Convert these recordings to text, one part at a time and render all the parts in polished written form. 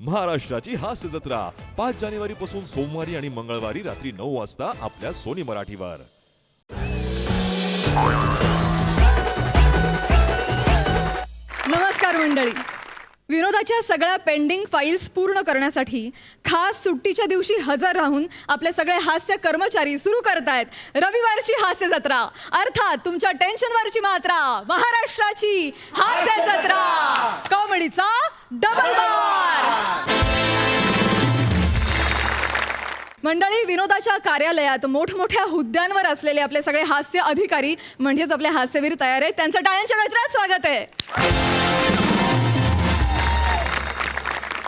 महाराष्ट्राची हास्य जत्रा 5 जानेवारी पासून सोमवारी आणि मंगळवारी रात्री 9 वाजता आपल्या सोनी मराठीवर. नमस्कार मंडळी. विनोदाच्या सगळ्या पेंडिंग फाईल्स पूर्ण करण्यासाठी खास सुट्टीच्या दिवशी हजर राहून आपले सगळे हास्य कर्मचारी सुरू करतायत रविवारची हास्य जत्रा, अर्थात तुमच्या टेन्शनवरची मात्रा, महाराष्ट्राची हास्य जत्रा, कॉमेडीचा डबल बार. मंडळी, विनोदाच्या कार्यालयात मोठमोठ्या हुद्द्यांवर असलेले आपले सगळे हास्य अधिकारी म्हणजेच आपले हास्यवीर तयार आहेत. त्यांचं टाळ्यांच्या गजरात स्वागत आहे.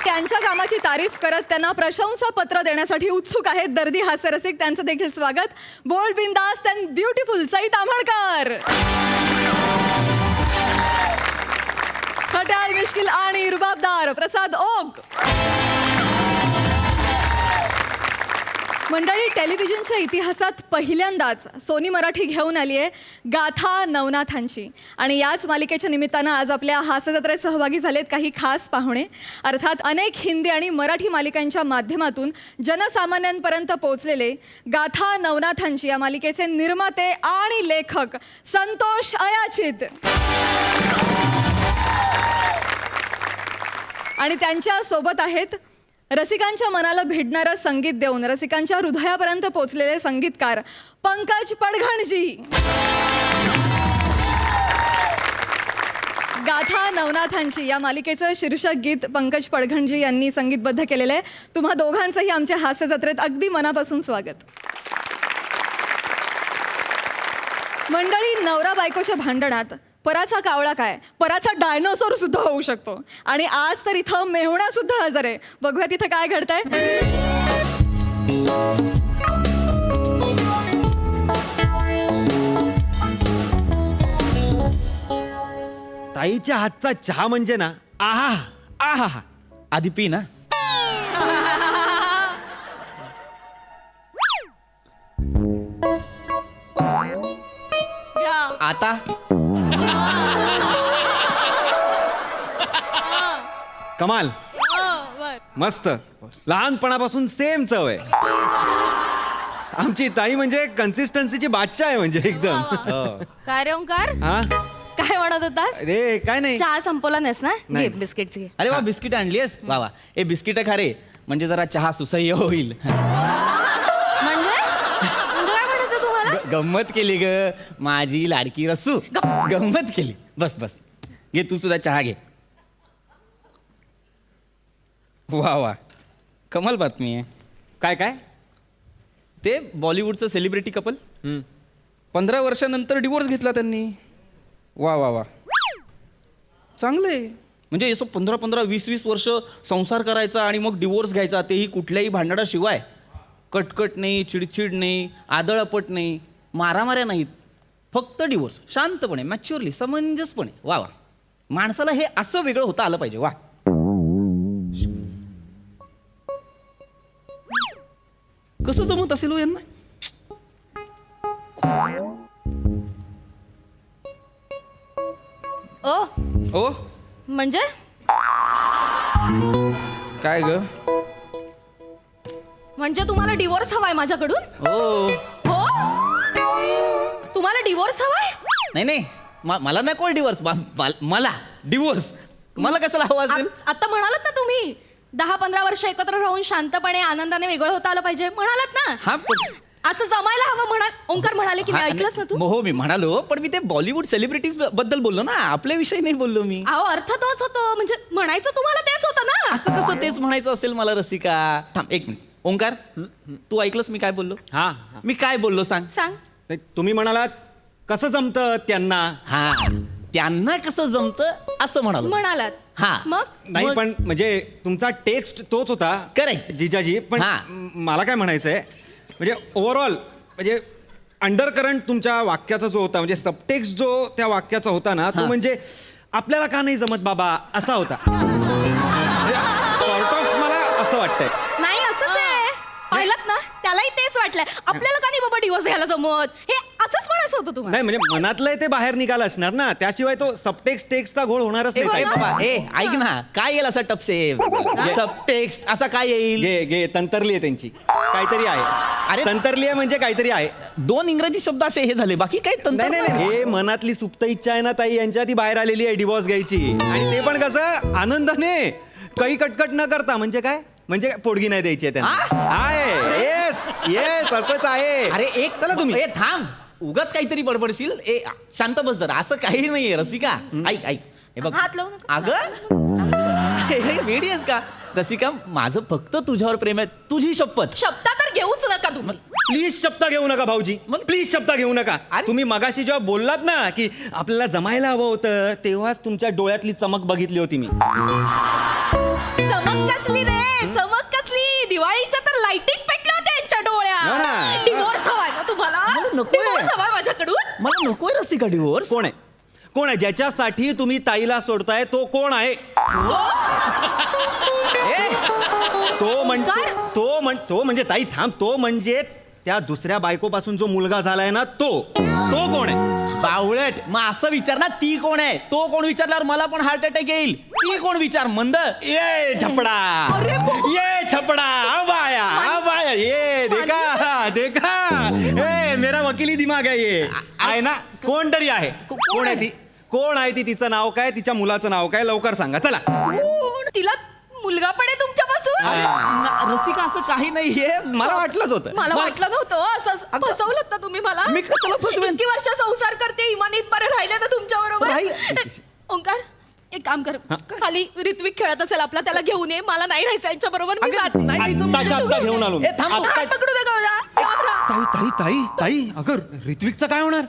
त्यांच्या कामाची तारीफ करत त्यांना प्रशंसा पत्र देण्यासाठी उत्सुक आहेत दर्दी हास्यरसिक. त्यांचं देखील स्वागत. बोल्ड, बिनधास्त अँड ब्युटिफुल सई ताम्हणकर, खट्याळ, मिश्किल आणि रुबाबदार प्रसाद ओक. मंडळी, टेलिव्हिजनच्या इतिहासात पहिल्यांदाच सोनी मराठी घेऊन आली आहे गाथा नवनाथांची, आणि याच मालिकेच्या निमित्तानं आज आपल्या हास्य जत्रेत सहभागी झालेत काही खास पाहुणे. अर्थात अनेक हिंदी आणि मराठी मालिकांच्या माध्यमातून जनसामान्यांपर्यंत पोहोचलेले गाथा नवनाथांची या मालिकेचे निर्माते आणि लेखक संतोष अयाचित. आणि त्यांच्या सोबत आहेत रसिकांच्या मनाला भिडणारं संगीत देऊन रसिकांच्या हृदयापर्यंत पोहोचलेले संगीतकार पंकज पडघणजी. गाथा नवनाथांची या मालिकेचं शीर्षक गीत पंकज पडघणजी यांनी संगीतबद्ध केलेलं आहे. तुम्हा दोघांचंही आमच्या हास्य जत्रेत अगदी मनापासून स्वागत. मंडळी, नवरा बायकोच्या भांडणात पराचा कावळा काय, पराचा डायनोसॉर सुद्धा होऊ शकतो. आणि आज तर इथं मेहुणा सुद्धा हजर आहे. बघूया तिथं काय घडतंय. ताईच्या हातचा चहा म्हणजे ना, आहा आहा. आधी पी ना. आता कमाल, मस्त. लहानपणापासून सेम चव आहे. आमची ताई म्हणजे कन्सिस्टन्सीची बादशाह आहे, म्हणजे एकदम. काय रे ओंकार, हा, काय म्हणत होतास? अरे काय नाही. चहा संपवला नाहीस ना? नाही. घे बिस्किट घे. अरे वा, बिस्किट आणलीस? वा वा. ए, बिस्किट खा रे, म्हणजे जरा चहा सुसह्य होईल. म्हणजे म्हणजे काय म्हणायचं तुम्हाला? गंमत केली ग माझी लाडकी रस्सू, गंमत केली. बस बस, घे तू सुद्धा चहा घे. वा वा, कमाल बातमी आहे. काय काय ते बॉलिवूडचं सेलिब्रिटी कपल 15 वर्षानंतर डिवोर्स घेतला त्यांनी. वा वा वा, चांगलं आहे. म्हणजे असं 15-20 वर्ष संसार करायचा आणि मग डिवोर्स घ्यायचा, तेही कुठल्याही भांडणाशिवाय. कटकट नाही, चिडचिड नाही, आदळपट नाही, मारामाऱ्या नाहीत, फक्त डिवोर्स. शांतपणे, मॅच्युअरली, समंजसपणे. वा वा, माणसाला हे असं वेगळं होता आलं पाहिजे. वा. कसं जमत असेल हो यांना? ओ ओ, म्हणजे काय ग? म्हणजे तुम्हाला डिवोर्स हवाय माझ्याकडून? ओ, हो, तुम्हाला डिवोर्स हवाय? नाही नाही, मला नको डिवोर्स. मला डिवोर्स मला कशाला हवा असेल? आता म्हणालात ना तुम्ही 10-15 वर्ष एकत्र राहून शांतपणे आनंदाने वेगळं होता आलं पाहिजे, म्हणालात ना? हा, असं जमायला हवं म्हणा. ओंकार म्हणाले की मी ऐकलंच ना तू? हो, मी म्हणालो, पण मी ते बॉलिवूड सेलिब्रिटीज बद्दल बोललो ना, आपल्या विषयी नाही बोललो मी. अहो, अर्थ तोच होतो. म्हणजे म्हणायचं तुम्हाला तेच होतं ना. असं कसं तेच म्हणायचं असेल मला रसिका? थांब एक मिनिट. ओंकार, तू ऐकलंस मी काय बोललो? हा, मी काय बोललो सांग. सांग. तुम्ही म्हणालात कसं जमतं त्यांना. हा, त्यांना कसं जमतं असं म्हणालात. हा, मग नाही, पण म्हणजे तुमचा टेक्स्ट तोच होता. Correct. जिजाजी, पण हा. मला काय म्हणायचंय, म्हणजे ओव्हरऑल म्हणजे अंडर करंट तुमच्या वाक्याचा जो होता, म्हणजे सबटेक्स्ट जो त्या वाक्याचा होता ना, तो हा. म्हणजे आपल्याला का नाही जमत बाबा असा होता. सॉर्ट ऑफ मला असं वाटतंय. नाही, असंच आहे. पाहिलं ना, त्यालाही तेच वाटलंय. आपल्याला का नाही बाबा डिवोर्स घ्यायला जमत, हे असंच म्हणायचं होतं तुम्हाला? नाही म्हणजे मनातलंय ते बाहेर निघालं असणार ना, त्याशिवाय तो टेक्स्टचा घोळ होणारच ए नाही. बाबा ऐक ना, काय येईल असा टपसे सबटेक्स्ट असा काय येईल? घे तंतरली आहे त्यांची, काहीतरी आहे. अरे- तंतरली आहे म्हणजे काहीतरी आहे. 2 इंग्रजी शब्द असे हे झाले, बाकी काही तंत्र नाही हे मनातली सुप्त इच्छा आहे ना ताई, यांच्या ती बाहेर आलेली आहे डिवोर्स घ्यायची. आणि ते पण कसं आनंदाने, काही कटकट न करता. म्हणजे काय? म्हणजे पोडगी नाही द्यायची आहे त्यांना. आहे येस असंच आहे. अरे एक चला तुम्ही. ए थांब, उगाच काहीतरी बडबडशील. ए शांत बस जरा, असं काही नाहीये रसिका. ऐक हे बघ, हात लावू नका. अगं हे वेडी आहेस का रसिका? माझं फक्त तुझ्यावर प्रेम आहे, तुझी शपथ. शब्द तर घेऊच नका तुम्ही. प्लीज शब्द घेऊ नका भाऊजी, प्लीज शब्द घेऊ नका. अरे- तुम्ही मगाशी जेव्हा बोललात ना की आपल्याला जमायला हवं होतं, तेव्हाच तुमच्या डोळ्यातली चमक बघितली होती मी. चमक कसली रे, चमक कसली? दिवाळीच्या तर लाइटिंग पेटल्या होत्या यांच्या हा. डोळ्यात. डिवोर्स हवाय ना तुम्हाला? मला नकोय. डिवोर्स हवाय माझ्याकडून? मला नकोय रसिका डिवोर्स. कोण आहे ज्याच्यासाठी तुम्ही ताईला सोडताय? तो कोण आहे? काय? तो म्हणजे ताई थांब, तो म्हणजे त्या दुसऱ्या बायकोपासून जो मुलगा झालाय ना, तो कोण आहे? बावळट, मग असं विचार ना, ती कोण आहे? तो कोण विचारल्यावर मला पण हार्ट अटॅक येईल. ती कोण विचार मंद. ये छपडा, अरे बाबा. ये छपडा, आवाया ये देखा ए मेरा वकिली दिमाग आहे ये. आहे ना, कोण तरी आहे. कोण आहे ती? कोण आहे ती? तिचं नाव काय? तिच्या मुलाचं नाव काय? लवकर सांगा चला. तिला मुलगा पण आहे तुमच्यापासून? रसिका असं काही नाहीये. मला वाटलंच होतं. मला वाटलं नव्हतं. असं अगं- फसवलं ना तुम्ही मला. मी कशाला फसवेन? इतकी वर्ष संसार करते, इमानीत बरे राहिले ना तुमच्या बरोबर. ओंकार, एक काम कर, खाली ऋत्विक खेळत असेल आपला, त्याला घेऊन ये. मला नाही राहायचं यांच्या बरोबर. मी अगं, जाते. नाही जायचं. आत्ताच्या आत्ता घेऊन आलो मी. ए, थांब. हात पकडू नका माझा. लांब राहा. ताई अगं ऋत्विकचं काय होणार?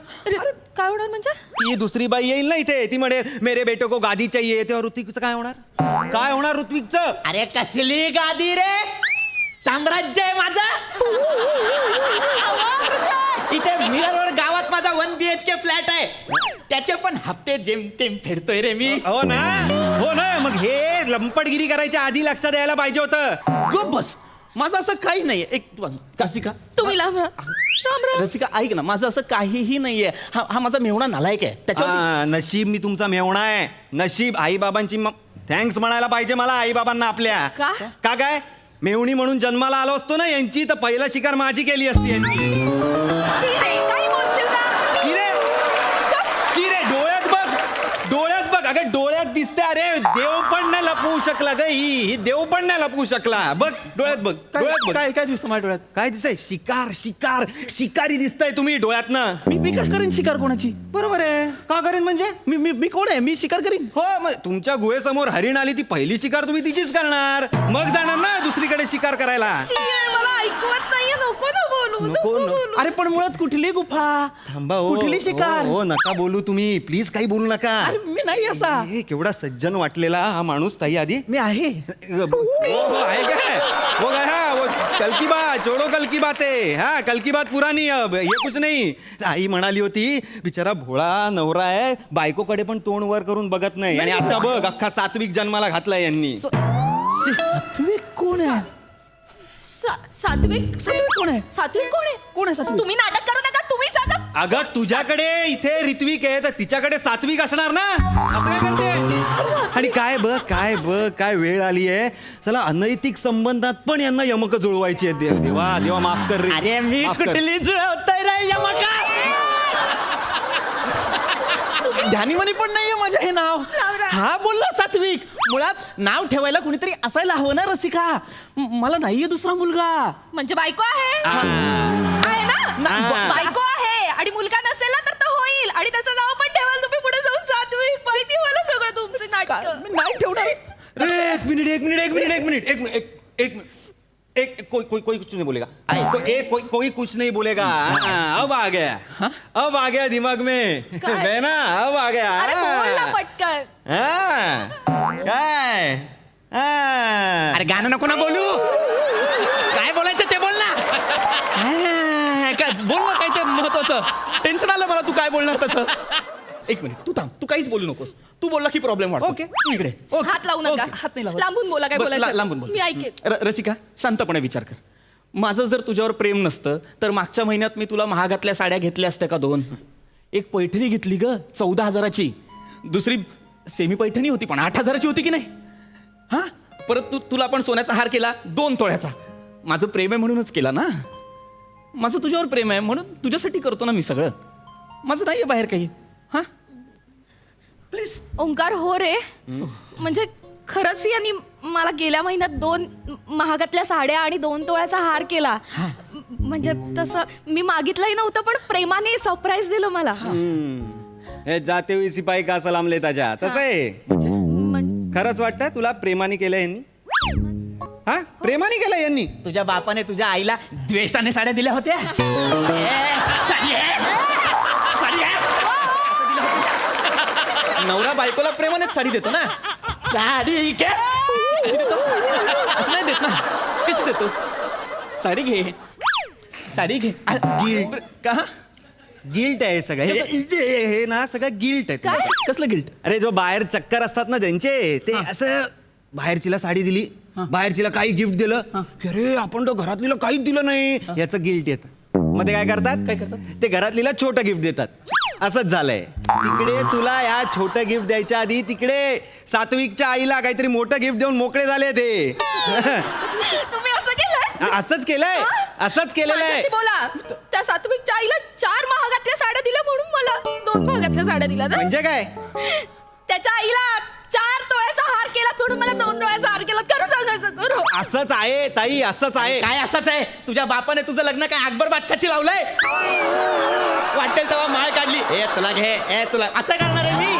काय होणार म्हणजे? ती दुसरी बाई येईल ना इथे, ती म्हणे मेरे बेटे को गादी चाहिए, तेव्हा ऋत्विकचं काय होणार? काय होणार ऋत्विकचं? अरे कसली गादी रे, साम्राज्य आहे माझं. इथे मिरर रोड गावात माझा 1 BHK फ्लॅट आहे, त्याचे पण हप्ते जेमतेम फेडतोय रे मी. हो ना मग हे लंपटगिरी करायच्या आधी लक्षात द्यायला पाहिजे होतं. गप बस, माझं असं काही नाहीये. एक रसिका, तुम्ही लांब राहा. राम राम. रसिका ऐक ना, माझं असं काहीही नाहीये. हा माझा मेहुणा नालायक आहे, त्याच्यावर नशीब मी तुमचा मेवणा आहे. नशीब आई बाबांची थँक्स म्हणायला पाहिजे मला, आई बाबांना आपल्या. का? का काय? मेवणी म्हणून जन्माला आलो असतो ना यांची, तर पहिला शिकार माझी केली असती यांनी. शिरे, काय बोलशील का? शिरे डोळ्यात बघ अगं, डोळ्यात दिसते. अरे देव पण नाही लपवू शकला ग, ही देव पण नाही लपवू शकला. बघ डोळ्यात बघ, डोळ्यात बघ. काय दिसतं माझ्या डोळ्यात? काय दिसतंय? शिकारी दिसताय तुम्ही डोळ्यातनं. मी का करेन शिकार कोणाची? बरोबर आहे. का करेन म्हणजे? मी कोण आहे? मी शिकार करीन. हो, मग तुमच्या गुहेसमोर हरिण आली, ती पहिली शिकार तुम्ही तिचीच करणार. मग जाणार ना दुसरीकडे शिकार करायला. शिरे, मला ऐकवत नाहीये. नको ना बोलू. नको नको न- बोलू. अरे पण मुळात कुठली गुफा, थांबा हो. कुठली शिकार? हो नका बोलू तुम्ही, प्लीज काही बोलू नका. अरे मी नाही असा. हे केवढा सज्जन वाटलेला हा माणूस ताई आधी. मी आहे. हो आहे काय? वो गया वो कल की बात, छोड़ो कल की बातें. हाँ कल की बात पुरानी, अब ये कुछ नहीं. आई म्हणाली होती बिचारा भोळा नवरा आहे, बायकोकडे पण तोंड वर करून बघत नाही. आणि आता बघ अख्खा सात्विक जन्माला घातलाय यांनी. सात्विक कोण आहे? सात्विक कोण आहे? सात्विक कोण आहे? कोण आहे सात्विक? तुम्ही नाटक करू नका. तुम्ही सांगा. अगं तुझ्याकडे इथे ऋत्विक आहे, तर तिच्याकडे सात्विक असणार ना. असं काय करते? आणि काय वेळ आली आहे. चला अनैतिक संबंधात पण यांना यमक जुळवायची आहे. देवा देवा माफ कर रे. अरे मी माफ कर. कुठली जुळवतोय रे यमका? ध्यानीमनी पण नाहीये माझं हे नाव. हा बोलला सात्विक. मुळात नाव ठेवायला कुणीतरी असायला हवं ना रसिका. मला नाहीये दुसरा मुलगा. म्हणजे बायको आहे? आहे ना? बायको आहे आणि मुलगा नसेल ना तर तो होईल. आणि त्याचं नाव पण ठेवाल तुम्ही पुढे जाऊन सात्विक. माहिती मला सगळं तुमचे नाटक. मी नाही ठेवणार. अरे एक मिनिट कोई कुछ नहीं बोलेगा. कोई कुछ नहीं बोलेगा. अब आ गया दिमाग में. काय? बहना अब आ गया. अरे बोल ना पटकन. काय? अरे गाणं नको ना बोलू. काय बोलायचं ते बोल ना. काय बोल ना, काय ते महत्वाचं. टेन्शन आलं मला, तू काय बोलणार त्याचं. एक मिनिट तू थांब, तू काहीच बोलू नकोस. तू बोलला की प्रॉब्लेम वाटतो. ओके. तू इकडे. हात लावू नका. हात नाही लावत. लांबून बोला काय बरं, बोलायचं. लांबून बोल. मी ऐकेन. रसिका शांतपणे विचार कर. माझं जर तुझ्यावर प्रेम नसतं तर मागच्या महिन्यात मी तुला महागातल्या साड्या घेतल्या असत्या का 2? एक पैठणी घेतली ग 14,000ची, दुसरी सेमी पैठणी होती पण 8,000ची होती की नाही. हा परत तुला पण सोन्याचा हार केला 2 तोळ्याचा. माझं प्रेम आहे म्हणूनच केला ना. माझं तुझ्यावर प्रेम आहे म्हणून तुझ्यासाठी करतो ना मी सगळं. माझं नाही आहे बाहेर काही. हा प्लीज. ओंकार हो रे, म्हणजे खरंच यांनी मला गेल्या महिन्यात 2 महागातल्या साड्या आणि 2 तोळ्याचा हार केला. म्हणजे तसं मी मागितलंही नव्हतं पण प्रेमाने सरप्राईज दिलं मला. हे जाते हुई सिपाही का सलाम ले ताजा तसं आहे. खरंच वाटतं तुला प्रेमाने केलं यांनी? हा प्रेमाने केलं यांनी? तुझ्या बापाने तुझ्या आईला द्वेषाने साड्या दिल्या होत्या. नवरा बायकोला प्रेमानेच साडी देतो ना. साडी घे अशी देतो असं नाही देत ना. कशी देतो? साडी घे, साडी घे. का गिल्ट आहे सगळं हे ना, सगळं गिल्ट आहे. कसलं गिल्ट? अरे जो बाहेर चक्कर असतात ना त्यांचे, ते असं बाहेरचीला साडी दिली, बाहेरचीला काही गिफ्ट दिलं की अरे आपण तो घरातलीला काहीच दिलं नाही, याचं गिल्ट येतं. मग ते काय करतात? ते घरातलीला छोटं गिफ्ट देतात. असंच झालंय तिकडे. तुला या छोटं गिफ्ट द्यायच्या आधी तिकडे सात्विकच्या आईला काहीतरी मोठं गिफ्ट देऊन मोकळे झाले ते. तुम्ही असं केलं? असंच केलंय, असंच केलेलं आहे. माझ्याशी बोला. त्या सात्विकच्या आईला 4 महागातल्या साड्या दिल्या म्हणून मला 2 महागातल्या साड्या दिल्या ना? म्हणजे काय? त्याच्या आईला 4 तोळ्याचा हार केला म्हणून मला 2 तोळ्याचा हार केला. खरं सांगायचं करू. असंच आहे ताई, असंच आहे. काय असंच आहे? तुझ्या बापाने तुझं लग्न काय अकबर बादशाची लावलंय? वाटेल तेव्हा माळ काढली, ए तुला घे, ए तुला, असं करणार आहे मी?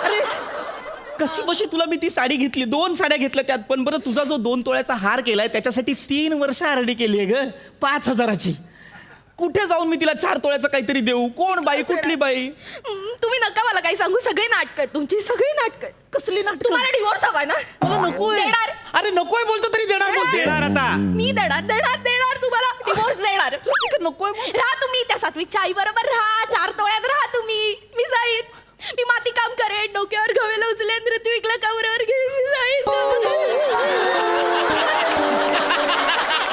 अरे कशी बशी तुला मी ती साडी घेतली, 2 साड्या घेतल्या त्यात. पण बरं तुझा जो 2 तोळ्याचा हार केलाय त्याच्यासाठी 3 वर्ष आरडी केली आहे ग 5,000ची. कुठे जाऊन मी तिला 4 तोळ्याचं काहीतरी देऊ? कोण बाई? कुठली बाई? तुम्ही नका मला काही सांगू. सगळी नाटक आहेत तुमची, सगळी नाटक आहेत. कसली नाटक? तुम्हाला डिवोर्स हवाय ना? मला नकोय. देणार. अरे नकोय बोलतो तरी देणार बोलते. देणार आता. मी देणार तुम्हाला डिवोर्स देणार. नकोय. राहा तुम्ही त्या सात्विकच्या आई बरोबर राहा. 4 तोळ्यात राहा तुम्ही. मी जाईन. मी माती काम करेन, डोक्यावर गवेला उचलेन, ऋत्विकला कमरेवर घेईन, मी जाईन.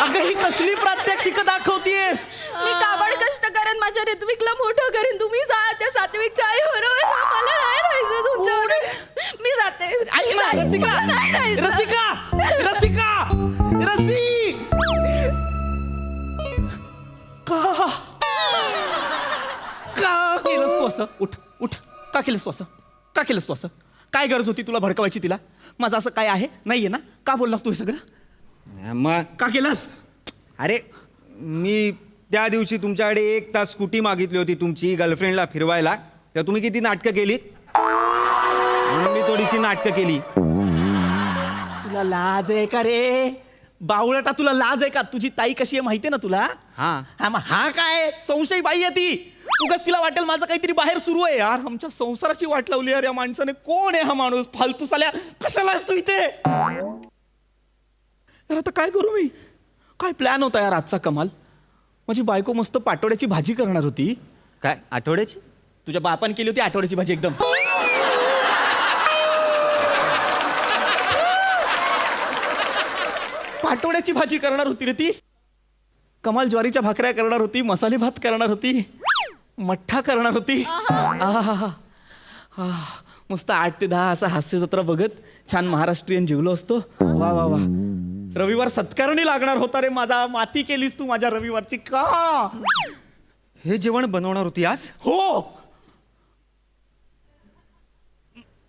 अगं ही कसली प्रात्यक्षिक दाखवतीयस? मी काबड कष्ट करेन, माझ्या ऋत्विकला मोठं करेन. तुम्ही जा त्या सात्विकच्या आई बरोबर राहा. मला नाही राहायचं तुमच्यावर. मी जाते. ऐक ना, रसिका, मला नाही राहायचं. रसिका, रसिका, रसिक. का केलंस तू असं? उठ उठ. का केलंस तू असं? का केलंस तू असं? काय गरज होती तुला भडकवायची तिला? माझं असं काय आहे? नाहीये ना? का बोललास तू हे सगळं? मग का केलंस? अरे मी त्या दिवशी तुमच्याकडे 1 तास स्कूटी मागितली होती तुमची गर्लफ्रेंडला फिरवायला, तेव्हा तुम्ही किती नाटकं केलीत. म्हणून मी थोडीशी नाटकं केली. तुला लाज आहे का रे? बावळटा, तुला लाज आहे का? तुझी ताई कशी आहे माहितीये ना तुला? हा. हा मग हा काय संशयी बाई आहे ती. उगाच तिला वाटेल माझं काहीतरी बाहेर सुरू आहे. यार आमच्या संसाराची वाट लावली यार या माणसाने. कोण आहे हा माणूस? फालतू साल्या, कशाला असतो इथे? यार आता काय करू मी? काय प्लॅन होता यार आजचा कमाल? माझी बायको मस्त पाटोड्याची भाजी करणार होती. काय आठवड्याची? तुझ्या बापाने केली होती आठवड्याची भाजी एकदम. पाटोड्याची भाजी करणार होती रे ती. कमाल ज्वारीच्या भाकऱ्या करणार होती, मसाले भात करणार होती, मठ्ठा करणार होती. आहाहा. मस्त 8 ते 10 असा हास्य जत्रा बघत छान महाराष्ट्रीयन जेवलो असतो. वा वा वा. रविवार सत्कारणी लागणार होता रे माझा. माती केलीस तू माझ्या रविवारची. का हे जेवण बनवणार होती आज? हो?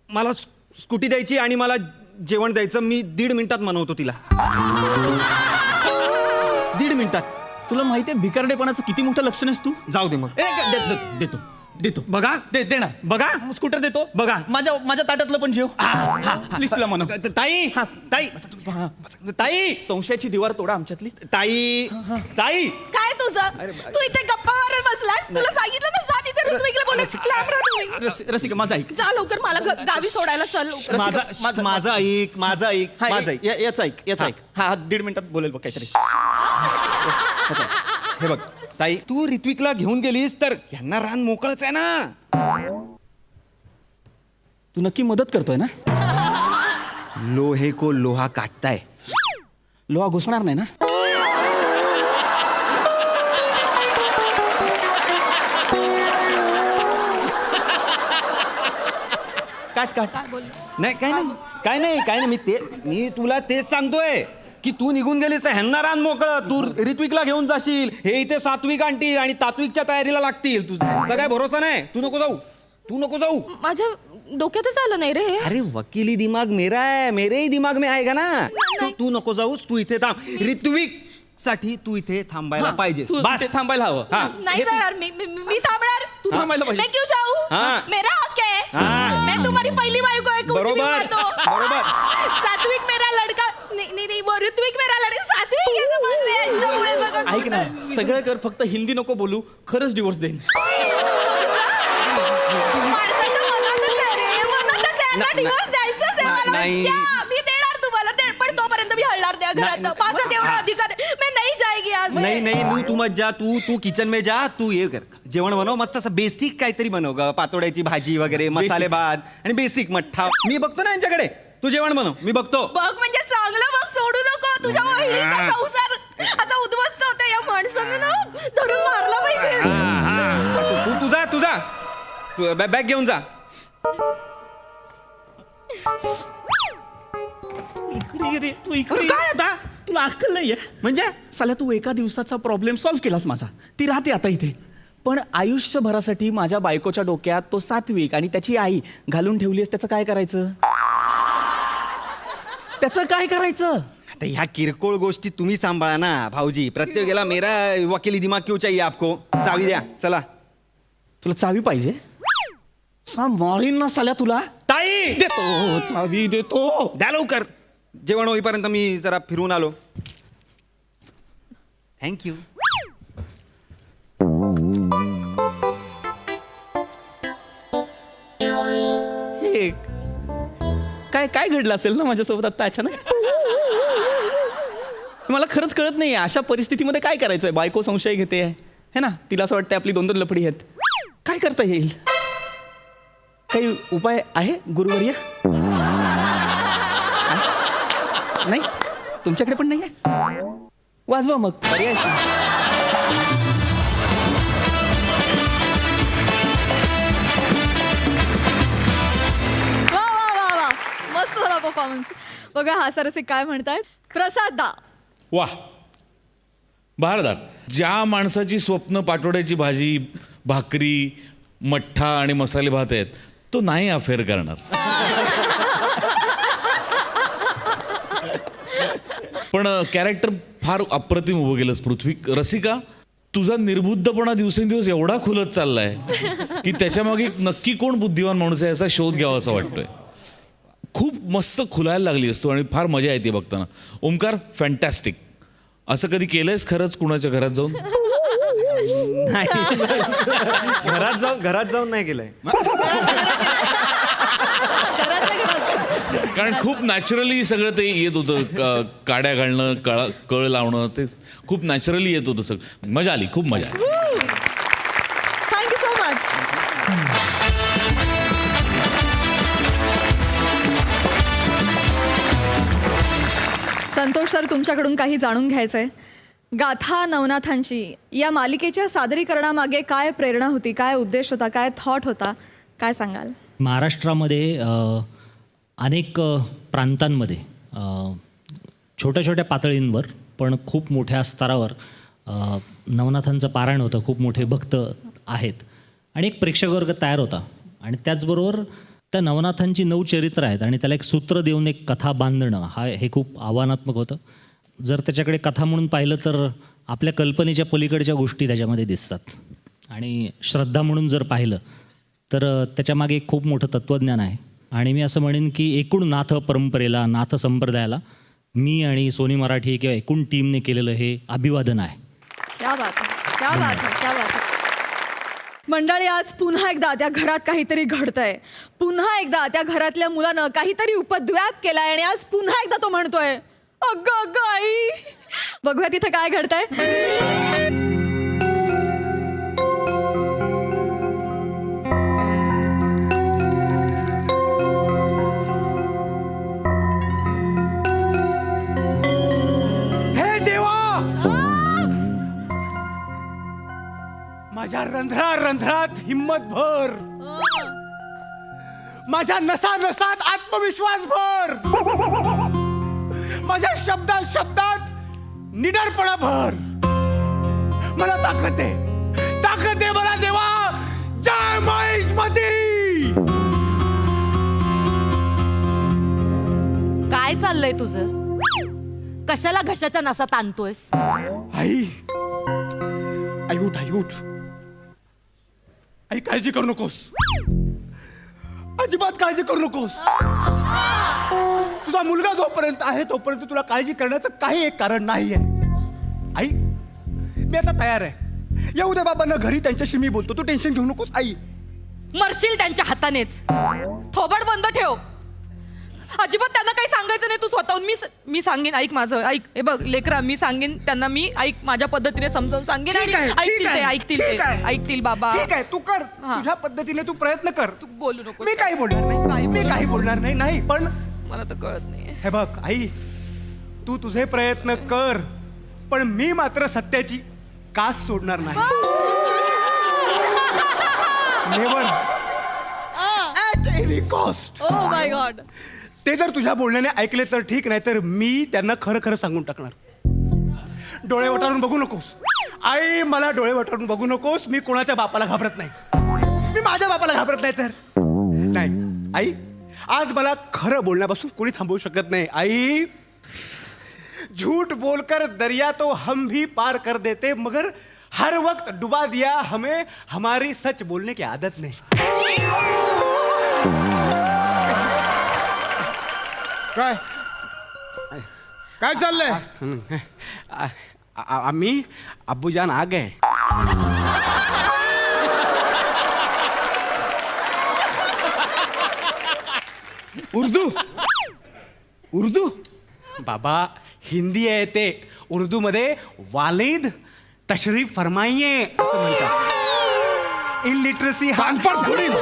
मला स्कूटी द्यायची आणि मला जेवण द्यायचं. मी 1.5 मिनिटात मनवतो तिला. 1.5 मिनिटात. तुला माहितीये भिकारडेपणाचं किती मोठं लक्षण आहेस तू? जाऊ दे मग. देतो देतो. बघा देणार. बघा स्कूटर देतो. बघा. माझ्या ताटातलं पण जेव. प्लीज तुला म्हणू. ताई हा. ताई ताई संशयाची दिवार तोडा आमच्यातली. ताई ताई काय तुझं? तू इथे गप्पा मारत बसलास. तुला सांगितलं ना जा तिथे ऋत्विकला बोलायचं. लांब राहा तुम्ही. रसिका माझा ऐक. जा लवकर मला गावी सोडायला चल लवकर. माझं ऐक, माझं ऐक, हा, माझं ऐक. याचं ऐक, याचं हा. ऐक. हा 1.5 मिनिटात बोलेल बघ काहीतरी. हे बघ ताई, तू ऋत्विकला घेऊन गेलीस तर यांना रान मोकळच आहे ना. तू नक्की मदत करतोय ना? लोहे को लोहा काटताय. लोहा घुसणार नाही ना? काट काय बोल नाही काय नाही मी तुला तेच सांगतोय की तू निघून गेलीस तर ह्यांना रान मोकळं. तू ऋत्विकला घेऊन जाशील, हे इथे सात्विक आणतील आणि तात्विकच्या तयारीला लागतील. तुझा काय भरोसा नाही. तू नको जाऊ. माझ्या डोक्यातच आलं नाही रे. अरे वकिली दिमाग मेरा है, मेरे ही दिमाग में आएगा ना. तू नको जाऊस, तू इथे थांब. ऋत्विक साठी तू इथे थांबायला पाहिजे. तू बस. ते थांबायला हवं. नाही जाणार मी थांबणार. तू थांबायला पाहिजे. मैं क्यों जाऊं? हाँ. मेरा हक है. हाँ. मैं तुम्हारी पहली बाइक है. कुछ भी बरोबर, हुआ तो. बरोबर. सात्विक मेरा लड़का नहीं वो ऋत्विक मेरा लड़का. सात्विक है समजले यांच्यामुळे सगळं. ऐक ना, सगळं कर, फक्त हिंदी नको बोलू. खरंच डिवोर्स देईन. माणसाच्या मनातच आहे रे. मनातच आहे ना. डिवोर्स द्यायचंच आहे मला. नाही. द्या, मी देणार तुम्हाला ते, पण तोपर्यंत मी हलणार त्या घरात. माझा तेवढा अधिकार आहे. मैं नहीं जाएगी आज. नाही तू मत जा. तू किचन में जा. तू ये कर, जेवण बनव मस्त असं बेसिक काहीतरी बनव ग. पातोड्याची भाजी वगैरे, मसाले भात आणि बेसिक मठ्ठा. मी बघतो ना यांच्याकडे. तू जेवण बनव, मी बघतो. बघ म्हणजे चांगलं बघ. सोडू नको. तुझ्या वहिनीचा संसार असा उद्ध्वस्त होता. या माणसाने ना धरून मारला पाहिजे. तू बॅग घेऊन जा. तू इकडे काय आता? तुला अक्कल नाहीये म्हणजे साल्या तू एका दिवसाचा प्रॉब्लेम सॉल्व्ह केलास माझा. ती राहते आता इथे, पण आयुष्यभरासाठी माझ्या बायकोच्या डोक्यात तो सात्विक आणि त्याची आई घालून ठेवलीस. त्याचं काय करायचं? आता ह्या किरकोळ गोष्टी तुम्ही सांभाळा ना भाऊजी. प्रत्येक वेळेला मेरा वकिली दिमाग क्यों चाहिए आपको. चावी द्या चला. तुला चावी पाहिजे? मारीन ना साल्या तुला. ताई देतो चावी देतो. द्या लवकर. जेवण होईपर्यंत मी जरा फिरून आलो. थँक्यू. हे काय घडलं असेल ना माझ्यासोबत आता अचानक. मला खरंच कळत नाही अशा परिस्थितीमध्ये काय करायचंय. बायको संशय घेते है ना. तिला असं वाटतं आपली 2-2 लफडी आहेत. काय करता येईल? काही उपाय आहे गुरुवर्य? नाही तुमच्याकडे पण नाही आहे? वाजवा मग. पर्याय वा मस्त झाला परफॉर्मन्स. बघा हा सरसे काय म्हणतायत. प्रसाद दा. वाह भारदार. ज्या माणसाची स्वप्न पाटोड्याची भाजी, भाकरी, मठ्ठा आणि मसाले भात आहेत, तो नाही अफेअर करणार. पण कॅरेक्टर फार अप्रतिम उभं केलंस पृथ्वी. रसिका, तुझा निर्बुद्धपणा दिवसेंदिवस एवढा खुलत चाललाय की त्याच्यामागे नक्की कोण बुद्धिमान माणूस आहे याचा शोध घ्यावा असं वाटतोय. खूप मस्त खुलायला लागली असतो आणि फार मजा येते बघताना. ओमकार, फॅन्टॅस्टिक. असं कधी केलंयस खरंच कुणाच्या घरात जाऊन? नाही घरात जाऊन नाही केलंय. कारण खूप नॅचरली सगळं ते येत होतं. काड्या घालणं, कळ लावणं, ते खूप नॅचरली येत होतं सगळं. मजा आली, खूप मजा आली. Thank you so much. Santosh sir, तुमच्याकडून काही जाणून घ्यायचंय. गाथा नवनाथांची या मालिकेच्या सादरीकरणामागे काय प्रेरणा होती, काय उद्देश होता, काय थॉट होता, काय सांगाल? महाराष्ट्रामध्ये अनेक प्रांतांमध्ये छोट्या छोट्या पातळींवर पण खूप मोठ्या स्तरावर नवनाथांचं पारायण होतं. खूप मोठे भक्त आहेत आणि एक प्रेक्षकवर्ग तयार होता. आणि त्याचबरोबर त्या नवनाथांची 9 चरित्र आहेत आणि त्याला एक सूत्र देऊन एक कथा बांधणं हे खूप आव्हानात्मक होतं. जर त्याच्याकडे कथा म्हणून पाहिलं तर आपल्या कल्पनेच्या पलीकडच्या गोष्टी त्याच्यामध्ये दिसतात. आणि श्रद्धा म्हणून जर पाहिलं तर त्याच्यामागे एक खूप मोठं तत्त्वज्ञान आहे. आणि मी असं म्हणेन की एकूण नाथ परंपरेला, नाथ संप्रदायाला मी आणि सोनी मराठी किंवा एकूण टीमने केलेलं हे अभिवादन आहे. क्या बात आहे, क्या बात आहे, क्या बात आहे. मंडळी, आज पुन्हा एकदा त्या घरात काहीतरी घडतंय. पुन्हा एकदा त्या घरातल्या मुलानं काहीतरी उपद्व्याप केलाय आणि आज पुन्हा एकदा तो म्हणतोय अगं अगं आई. बघूया तिथे काय घडतंय. हे देवा, माझ्या रंध्रात हिम्मत भर. माझ्या नसा नसात आत्मविश्वास भर, माझ्या शब्दात शब्दात निडरपणा भर. मला ताकद दे मला देवा. जय महिष्मती. काय चाललंय तुझं? कशाला घशाच्या नसात आणतोयस? आई उठ. आई काळजी करू नकोस, अजिबात काळजी करू नकोस. तुझा मुलगा जोपर्यंत आहे तोपर्यंत तुला काळजी करण्याचं काही एक कारण नाहीये. आई मी आता तयार आहे. येऊ दे बाबांना घरी, त्यांच्याशी मी बोलतो. तू टेन्शन घेऊ नकोस आई. मरशील त्यांच्या हातानेच. थोबड बंद ठेव. अजिबात त्यांना काही सांगायचं नाही. तू स्वतःहून मी सांगेन. ऐक माझं, ऐक. हे बघ लेकरा, मी सांगेन त्यांना. मी ऐक, माझ्या पद्धतीने समजावून सांगेन आणि ऐकतील बाबा. ठीक आहे, तू कर तुझ्या पद्धतीने, तू प्रयत्न कर. तू बोलू नको. मी काही बोलणार नाही. नाही पण मला तर कळत नाही. हे बघ आई, तू तुझे प्रयत्न कर, पण मी मात्र सत्याची कास सोडणार नाही. Never at any cost. Oh my God. ते जर तुझ्या बोलण्याने ऐकले तर ठीक, नाही तर मी त्यांना खरं खरं सांगून टाकणार. डोळे वटारून बघू नकोस आई, मला डोळे वटारून बघू नकोस. मी कोणाच्या बापाला घाबरत नाही. मी माझ्या बापाला घाबरत नाही. तर नाही आई, आज मला खरं बोलण्यापासून कोणी थांबवू शकत नाही. आई, झूठ बोलकर दरिया तो हम भी पार कर देते, मगर हर वक्त डुबा दिया हमें हमारी सच बोलने की आदत नहीं. काय चाललंय? आम्ही अब्बूजान आ गए. उर्दू बाबा हिंदी आहे ते. उर्दू मध्ये वालिद तशरीफ फरमाइये असं म्हणतात. इलिटरसी कानपड फोडीन.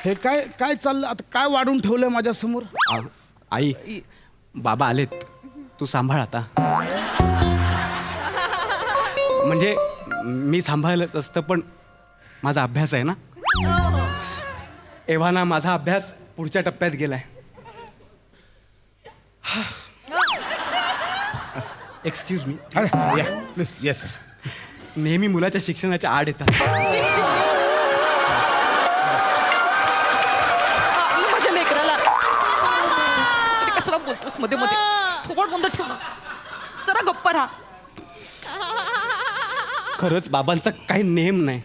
हे काय चाललं आता? काय वाढून ठेवलंय माझ्या समोर? आई, बाबा आलेत, तू सांभाळ आता. म्हणजे मी सांभाळलंच असतं, पण माझा अभ्यास आहे ना. एव्हाना माझा अभ्यास पुढच्या टप्प्यात गेलाय. Excuse me. अरे प्लीज. येस. नेहमी मुलाच्या शिक्षणाच्या आड येतात. माझ्या लेकराला तरी कशाला बोलतोस मध्ये मध्ये? थोबड बंद ठेव ना. जरा गप्प राहा. खरंच बाबांचा काही नेम नाही.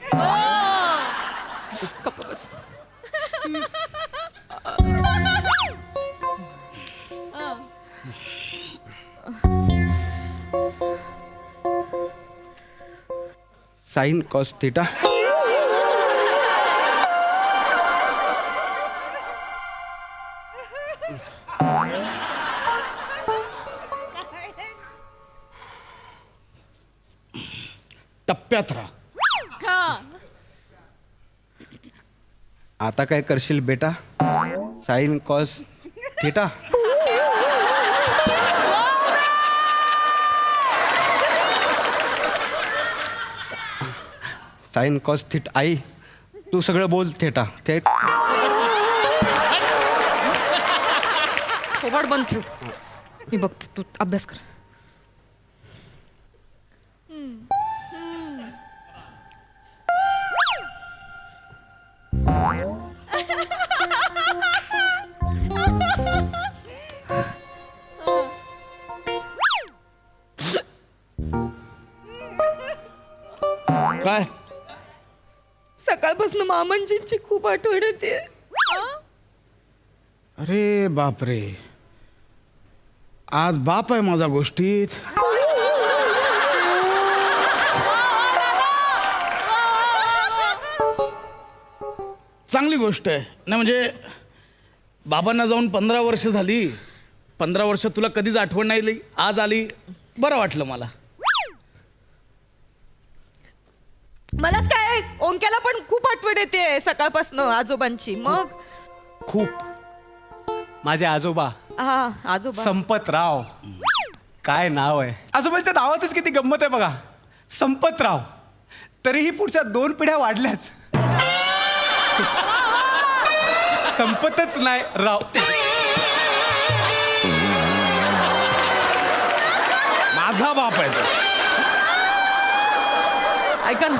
गप्प बस. Sign cos theta. टप्प्यात राहा. आता काय करशील बेटा? Sine cos theta. Sine cos theta. आई, तू सगळं बोल थेटा. थेट. थोबड बंद ठेव. मी बघते, तू अभ्यास कर. काय? सकाळपासून मामांजींची खूप आठवण येते. अरे बापरे, आज बाप आहे माझा गोष्टीत. चांगली गोष्ट आहे ना. म्हणजे बाबांना जाऊन 15 वर्ष झाली. 15 वर्ष तुला कधीच आठवण नाही आली, आज आली. बरं वाटलं मला. मलाच काय, ओंक्याला पण खूप आठवण येते सकाळपासून आजोबांची. मग खूप. माझे आजोबा हा आजोबा संपतराव. काय नाव आहे. आजोबांच्या नावातच किती गंमत आहे बघा. संपतराव. तरीही पुढच्या 2 पिढ्या वाढल्याच. संपतच नाही राव. माझा बाप आहे तो. ऐका ना,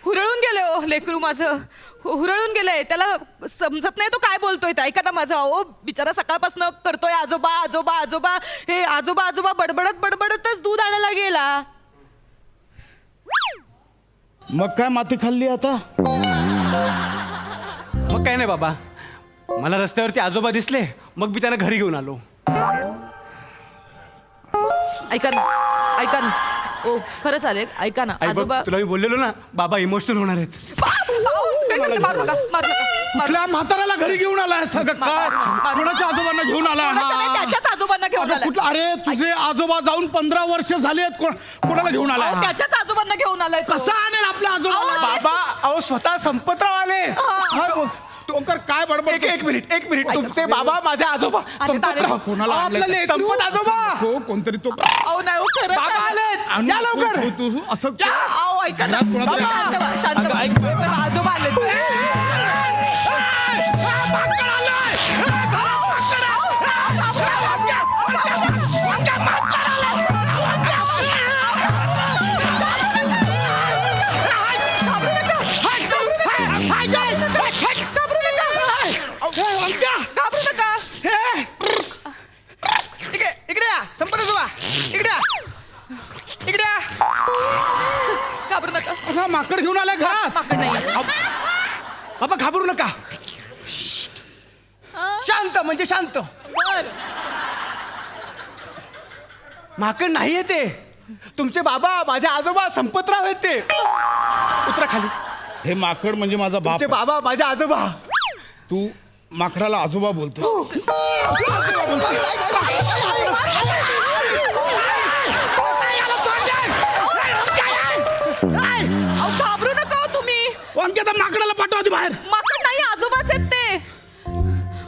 हुरळून गेले हो लेकरू माझं, हुरळून गेलंय. त्याला समजत नाही तो काय बोलतोय ते. ऐका ना माझं, अहो बिचारा सकाळपासून करतोय आजोबा आजोबा आजोबा. हे आजोबा आजोबा बडबडत बडबडतच दूध आणायला गेला. मग काय माती खाल्ली आता? मग काय नाही बाबा, मला रस्त्यावरती आजोबा दिसले, मग मी त्यांना घरी घेऊन आलो. ऐका ना, ऐका ना, ओ खरं चालेल. ऐका ना आई बघ, आजोबा. तुला मी बोललेलो ना, बाबा इमोशनल होणार आहेत. काय करते? मारू नका, मारू नका, मारू कुठल्या म्हाताऱ्याला घरी घेऊन आलाय सगळं काय? कोणाच्या आजोबांना घेऊन आला? कोणाच्या नाही, त्याच्याच आजोबांना घेऊन आलाय. अरे तुझे आजोबा जाऊन 15 वर्ष झाली आहेत. कोणाला घेऊन आलाय? अहो, त्याच्याच आजोबांना घेऊन आलाय तो. कसा आणेल आपल्या आजोबाला? अहो, बाबा अहो स्वतः संपतराव आले. काय बोल टोकर काय बडबड? एक मिनिट तुमचे बाबा माझे आजोबा संपतराव. कोणाला अहो, आणलंय? आपलं लेकरू. संपत आजोबा. हो कोणतरी तो अहो नाही हो, खरं बाबा चालेल. आलेत. या लवकर. तू असं अहो ऐका ना, घरात कोणातरी- शांत व्हा, शांत व्हा. ऐक ना. पण आजोबा आले. घाबरू नका. इकडे या संपत आजोबा. इकडे या. घाबरू नका. हा, माकड घेऊन आलाय घरात. माकड नाही. बाबा घाबरू नका. शांत म्हणजे शांत. माकड नाहीये ते. तुमचे बाबा माझे आजोबा संपतराव आहेत ते. उतरा खाली. हे माकड म्हणजे माझा बाप तुमचे आहे. बाबा माझे आजोबा. तू माकडाला आजोबा बोलतो. अहो, घाबरू नका हो तुम्ही. अंकिता माकडाला पाठव आधी बाहेर. माकड नाही, आजोबाच आहेत ते.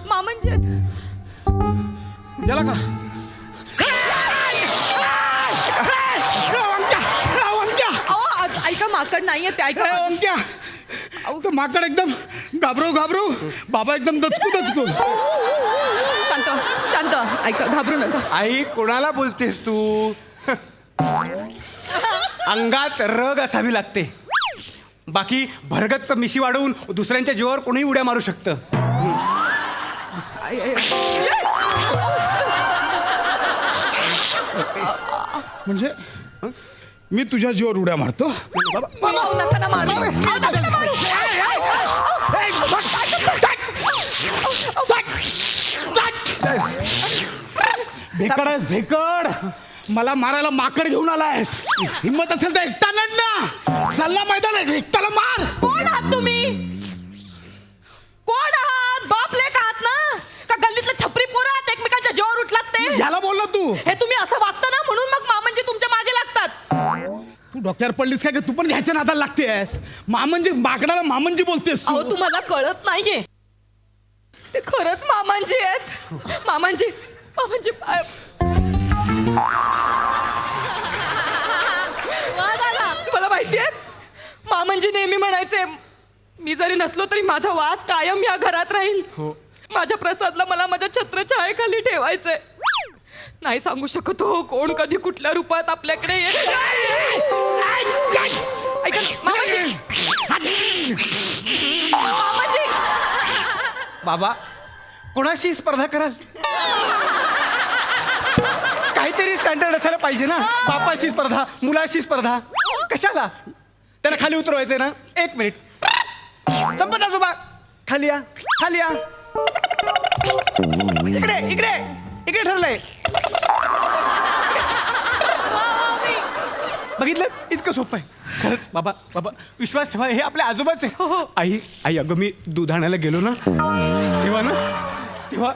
मामंजी आहेत. गेला का? अहो ऐका, माकड नाहीये ते. ऐका तो माकड एकदम घाबरू बाबा एकदम दचकू. शांत शांत. ऐका, घाबरू नका. आई कोणाला बोलतेस तू? अंगात रग असावी लागते. बाकी भरगतच मिशी वाढवून दुसऱ्यांच्या जीवावर कोणीही उड्या मारू शकतं. म्हणजे मी तुझ्या जीवावर उड्या मारतो? अहो, नका ना मारू. अहो, नका ना मारू. भेकड आहेस भेकड. मला मारायला माकड घेऊन आलायस. हिम्मत असेल तर एकटा लढ ना. चालला मैदान आहे, एकट्याला मार. कोण आहात तुम्ही? कोण आहात? बाप लेक आहात ना? का गल्लीतले छपरी पोरं आहात एकमेकांच्या जीवावर उठलात ते? याला बोलला तू. हे तुम्ही असं वागता ना, म्हणून मग मामंजी तुमच्या मागे लागतात. तू डोक्यावर पडलीस काय? तू पण घ्यायच्या नादाला लागतेस. मामंजी माकडाला मामंजी बोलतेस अहो तू. तुम्हाला कळत नाहीये, ते खरंच मामांजी आहेत. मामांजी मामांजी मला माहितीये, मामांजी नेहमी म्हणायचे, मी जरी नसलो तरी माझा वास कायम या घरात राहील. माझ्या प्रसादला मला माझ्या छत्रछायेखाली ठेवायचंय. नाही सांगू शकत हो कोण कधी कुठल्या रूपात आपल्याकडे येईल. ऐका ना, मामांजी. मामांजी. बाबा कोणाशी स्पर्धा कराल? काहीतरी स्टँडर्ड असायला पाहिजे ना. बापाशी स्पर्धा, मुलाशी स्पर्धा, कशाला? त्यांना खाली उतरवायचंय ना. 1 मिनिट. संपत आजोबा खाली या, खाली या. इकडे इकडे इकडे ठरलंय. बघितलं, इतकं सोपं आहे. खरंच बाबा बाबा विश्वास ठेवा, हे आपल्या आजोबाच आहे. आई अगं मी दूध आणायला गेलो ना तेव्हा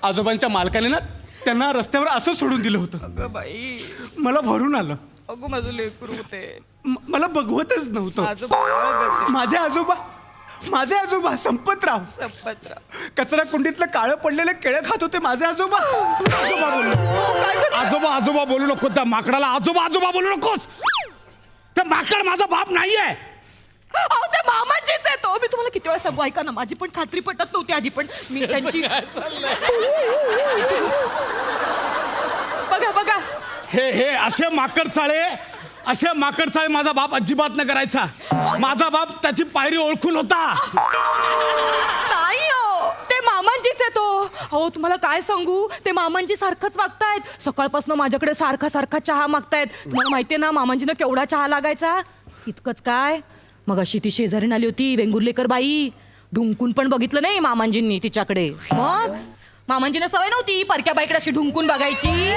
आजोबांच्या मालकाने ना त्यांना रस्त्यावर असं सोडून दिलं होतं. अगं बाई, मला भरून आलं. अगं माझं लेकरू होते. मला बघवतच नव्हतं. माझं बाळ गं ते. माझे आजोबा माझे आजोबा संपतराव कचरा कुंडीतलं काळं पडलेलं केळं खात होते माझे आजोबा. आजोबा बोललो. आजोबा आजोबा बोलू नको त्या माकडाला. आजोबा आजोबा बोलू नकोस. त्या माकड माझा बाप नाहीये. अहो ते मामाजीच आहे तो. मी तुम्हाला किती वेळा सांगू, ऐका ना, माझी पण खात्री पटत नव्हती आधी, पण मी त्यांची बघा बघा हे असे माकड चाळे माझा बाप अजिबात न करायचा. माझा बाप त्याची पायरी ओळखून होता. नाही हो, ते मामांजीच आहे तो. हो तुम्हाला काय सांगू, ते मामांजी सारखंच वागतायत. सकाळपासून माझ्याकडे सारखा सारखा चहा मागतायत. तुम्हाला माहितीये ना मामांजीनं केवढा चहा लागायचा. इतकंच काय, मग अशी ती शेजारीन आली होती वेंगुर्लेकर बाई. ढुंकून पण बघितलं नाही मामांजींनी तिच्याकडे. मग मामांजींना सवय नव्हती परक्या बाईकडे अशी ढुंकून बघायची.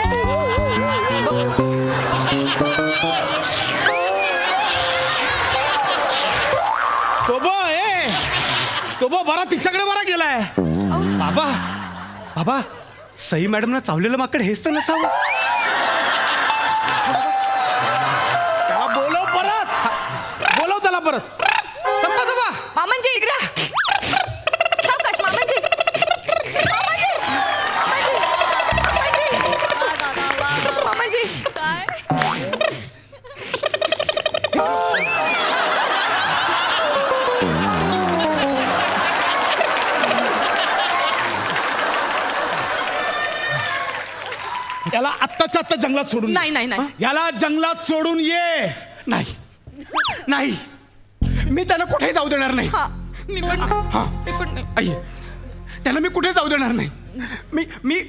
तो बरा तिच्याकडे बरा गेलाय. बाबा सई मॅडमना चावलेलं माकड हेच तर नसावं. त्याला बोलव त्याला परत. संपा मामांजी इकडे सावकाश. मामांजी मामांजी काय याला आत्ताच्या आत्ता जंगलात सोडून नाही नाही नाही. याला जंगलात सोडून ये. नाही मी त्यांना कुठे जाऊ देणार नाही. हा मी पण नाही. आई त्यांना मी कुठे जाऊ देणार नाही. मी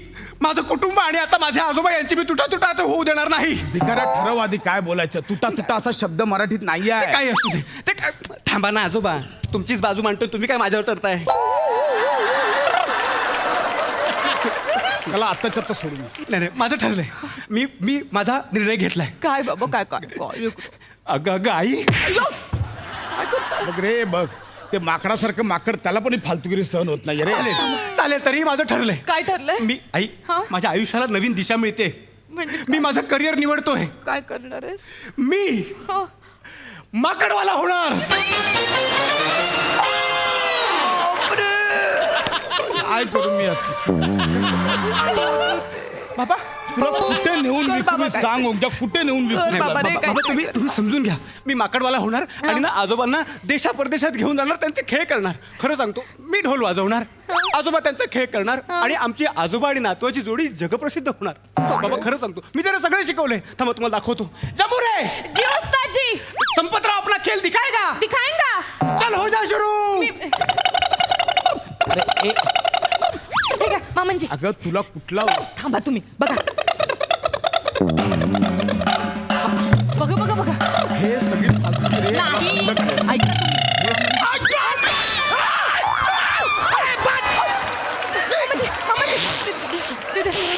माझं कुटुंब आणि आता माझे आजोबा यांची मी तुटा आता होऊ देणार नाही. भिकाऱ्या ठरव आधी काय बोलायचं. तुटा असा शब्द मराठीत नाही ते आहे. काय असू दे ते काय. थांबा ना आजोबा, तुमचीच बाजू मांडतो, तुम्ही काय माझ्यावर चढताय. त्याला आत्ताच्या आत्ता सोडून ये. नाही माझं ठरलंय. मी माझा निर्णय घेतलाय. काय बाबा काय काय काय अगं आई काय करताय? बघ रे बघ, ते माकडासारखं माकड त्याला पण ही फालतुगिरी सहन होत नाही रे. चालेल तरी माझं ठरलंय. काय ठरलंय? मी आई हा? माझ्या आयुष्याला नवीन दिशा मिळते. म्हणजे मी माझं करिअर निवडतोय. काय करणार आहेस? मी हा. माकडवाला होणार. काय करू मी याचं. बाबा तुला कुठे नेऊन कर विकू बाबा मी काय. सांग उद्या कुठे नेऊन विकू. कर बाबा रे, काय बाबा तुम्ही समजून घ्या. मी माकडवाला होणार आणि ना आजोबांना देशा परदेशात घेऊन जाणार, त्यांचे खेळ करणार. खरं सांगतो, मी ढोल वाजवणार, आजोबा त्यांचा खेळ करणार आणि आमची आजोबा आणि नातवाची जोडी जगप्रसिद्ध होणार. बाबा खरं सांगतो, मी त्यांना सगळे शिकवले. थांबा तुम्हाला दाखवतो. जमू रे जी उस्तादजी, संपतराव अपना खेळ दिखाएगा. दिखाएंगा. चल हो जा शुरू. ठीक आहे मामांजी, अगं तुला कुठला थांबा तुम्ही बघा. बघा हे सगळे फालतुगिरी रे. नाही बंद करायचं. ऐका तुम्ही.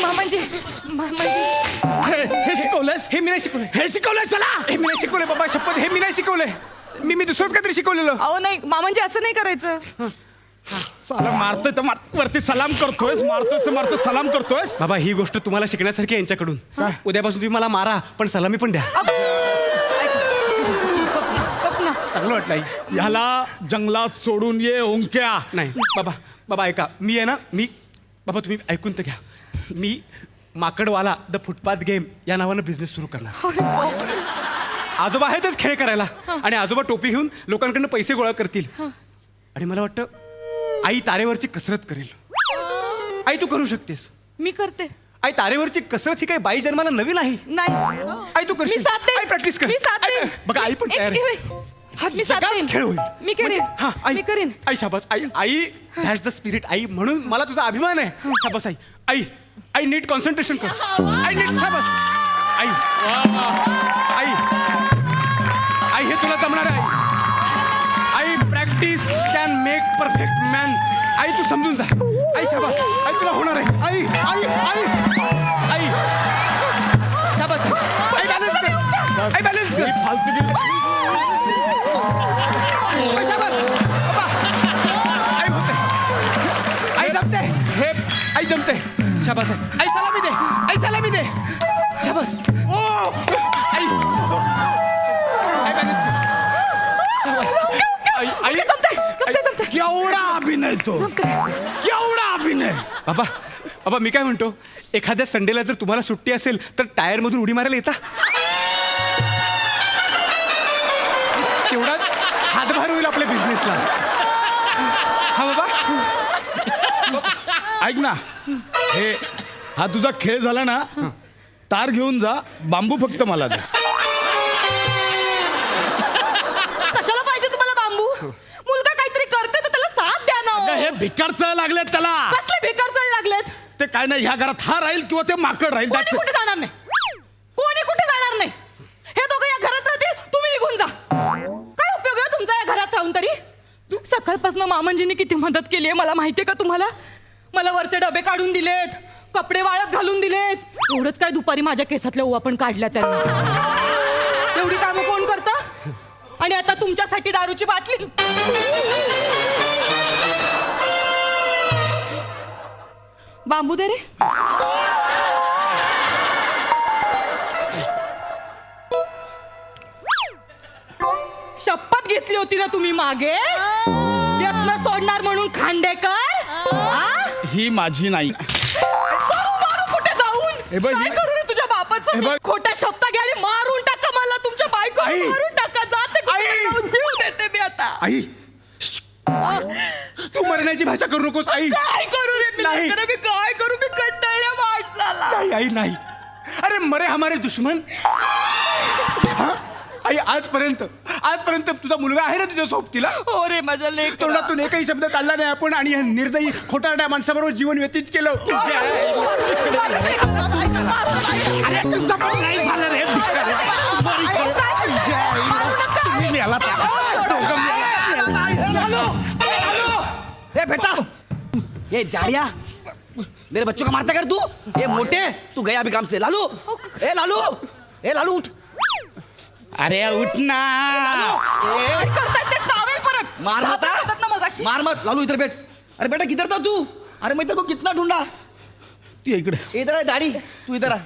मामांजी हे शिकवलंस. हे मी नाही शिकवले. हे शिकवलंस त्याला. हे मी नाही शिकवले बाबा, शपथ हे मी नाही शिकवले. मी दुसरंच काहीतरी शिकवलेलं. अहो नाही मामांजी, असं नाही करायचं. साला मारतोय तर वरती सलाम करतोयस, मारतोयस तर मारतोय, सलाम करतोयस. बाबा ही गोष्ट तुम्हाला शिकण्यासारखी आहे यांच्याकडून. उद्यापासून तुम्ही मला मारा पण सलामी पण द्या. चांगलं वाटलं आई. ह्याला जंगलात सोडून ये ओंक्या. नाही बाबा ऐका, मी आहे ना बाबा तुम्ही ऐकून तर घ्या. मी माकडवाला द फुटपाथ गेम या नावानं बिझनेस सुरू करणार. आजोबा आहेतच खेळ करायला आणि आजोबा टोपी घेऊन लोकांकडनं पैसे गोळा करतील आणि मला वाटतं आई तारेवरची कसरत करेल. आई तू करू शकतेस. मी करते. आई तारेवरची कसरत ही काही बाई जन्माला नवी नाही. नाही आई तू करशील. मी साथ देईन. आई प्रॅक्टिस कर. मी साथ आई- देईन. बघा आई पण तयार आहे. मी साथ जगात देईन. खेळ होईल. मी करेन. हा आई मी करेन. आई शाबास. आई दॅट्स द स्पिरिट. आई म्हणून मला तुझा अभिमान आहे. शाबास आई नीट कॉन्सन्ट्रेशन कर. आई नीट शाबास. आई हे तुला जमणार आहे. आई practice can make perfect man. आई तू समजून जा. आई शाबास. आई तुला होणार आहे. आई शाबास. आई बॅलन्स कर. आई बॅलन्स कर. फालतुगिरी. आई शाबास. बाबा. आई होते. आई जमते. हे आई जमते. शाबास आहे. आई सलामी दे. शाबास. ओ आई बॅलन्स कर. शाबास. आई जमतंय. अभिनय तो, केवढा अभिनय. बाबा बाबा मी काय म्हणतो, एखाद्या संडेला जर तुम्हाला सुट्टी असेल तर टायर मधून उडी मारायला येता. तेवढाच हातभार होईल आपल्या बिझनेसला. हा बाबा. ऐक ना, हे हा तुझा खेळ झाला ना, तार घेऊन जा, बांबू फक्त मला दे. कशाला पाहिजे तुम्हाला बांबू? मुलगा काहीतरी करतोय तर त्याला साथ द्या ना. अगं, हे भिकारचं लागलेत त्याला. कसले बेकार चढ लागलेत? ते काय नाही, ह्या घरात हा राहील किंवा ते माकड राहील. कोणी That's it. कुठे जाणार नाही, कोणी कुठे जाणार नाही. हे दोघं या घरात राहतील, तुम्ही निघून जा. काय उपयोग आहे तुमचा या घरात राहून तरी? सकाळपासून मामंजीने किती मदत केली आहे मला माहितीये का तुम्हाला? मला वरचे डबे काढून दिलेत, कपडे वाळत घालून दिलेत. एवढंच काय दुपारी माझ्या केसातल्या ओवा पण काढल्या त्यांनी. एवढी कामं कोण करतं? आणि आता तुमच्यासाठी दारूची बाटली. बांबू दे रे. शपथ घेतली होती ना तुम्ही मागे, व्यसन सोडणार म्हणून खांडेकर. हा? ही माझी नाही. मारू कुठे जाऊन? हे बघ, काय ही- करू रे तुझ्या हे बापाचं? बघ. खोटा शब्द घ्या आणि मारून टाका मला, तुमच्या बायको आई. मारून टाका. जाते कुठे आई. जाऊन जीव देते मी आता. आई तू मरण्याची भाषा करू नकोस आई. काय करू रे मी? नाही. लेकरं, मी काय करू? मी कंटाळल्या माणसाला. नाही आई नाही. अरे मरे हमारे दुश्मन. हा? आई आजपर्यंत तुझा मुलगा आहे ना तुझ्या सोबतीला. हो रे माझा लेक. तोंडातून एकही शब्द काढला नाही आपण आणि या निर्दयी खोटारड्या माणसाबरोबर जीवन व्यतीत केलं. अरे तुझं पण नाही झालं रे, भिकाऱ्या. तुम्ही मेला त्या. दोघं मेला. ए बेटा, ये जालिया, मेरे बच्चों का मारता कर तू. ये मोटे, तू गया अभी काम से. लालू, ए लालू उठ. अरे उठ ना. काय करतायत ते? चावेल परत. मार हात होता. हातात ना मगाशी. मार मत. लालू इधर बैठ. अरे बेटा किधर था तू? अरे मैं तेरे को कितना ढूंढा. तू इकडे. इधर है दाढ़ी, तू इधर आ.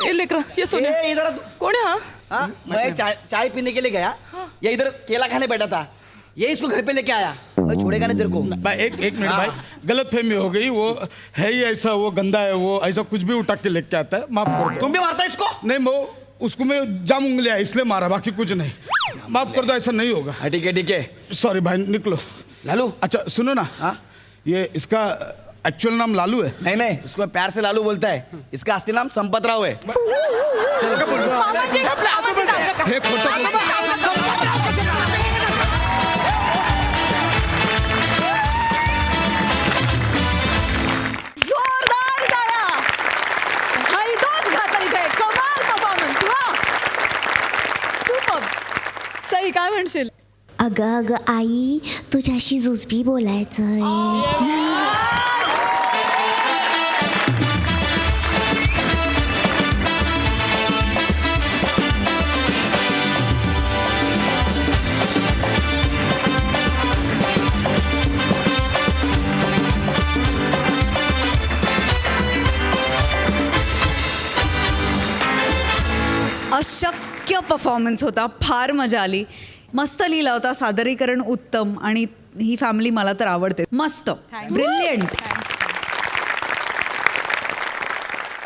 ए लेकरा, ये सोने. ए इधर आ तू. कोण आहे हा? हाँ, मैं चाय पीने के लिए गया, ये इधर केला खाने बैठा था, ये इसको घर पे लेके आया. मैं छोड़ेगा नहीं तेरे को. भाई एक मिनट भाई, गलत फहमी हो गई. वो है ही ऐसा, वो गंदा है, वो ऐसा कुछ भी उठा के लेके आता है. माफ कर दो. तुम भी मारता है इसको? नहीं, वो उसको मैं जाम उंगलियां इसलिए मारा, बाकी कुछ नहीं. माफ कर दो, ऐसा नहीं होगा. हाँ, ठीक है. सॉरी भाई, निकलो. लालू. अच्छा सुनो ना, हाँ? ये इसका एक्चुअल नाम लालू है. नहीं, उसको मैं प्यार से लालू बोलता है. इसका असली नाम संपतराव है. मामाजी, मामाजी सांगा का? हे खोटं. जोरदार टाळ्या. हैदोस घातला इथे. कमाल परफॉर्मन्स. वा सुपर. सई काय म्हणशील? अगं अगं आई, तुझ्याशी जुजबी बोलायचंय. अशक्य परफॉर्मन्स होता. फार मजा आली. मस्त लिहिला होता, सादरीकरण उत्तम, आणि ही फॅमिली मला तर आवडते. मस्त, ब्रिलियंट.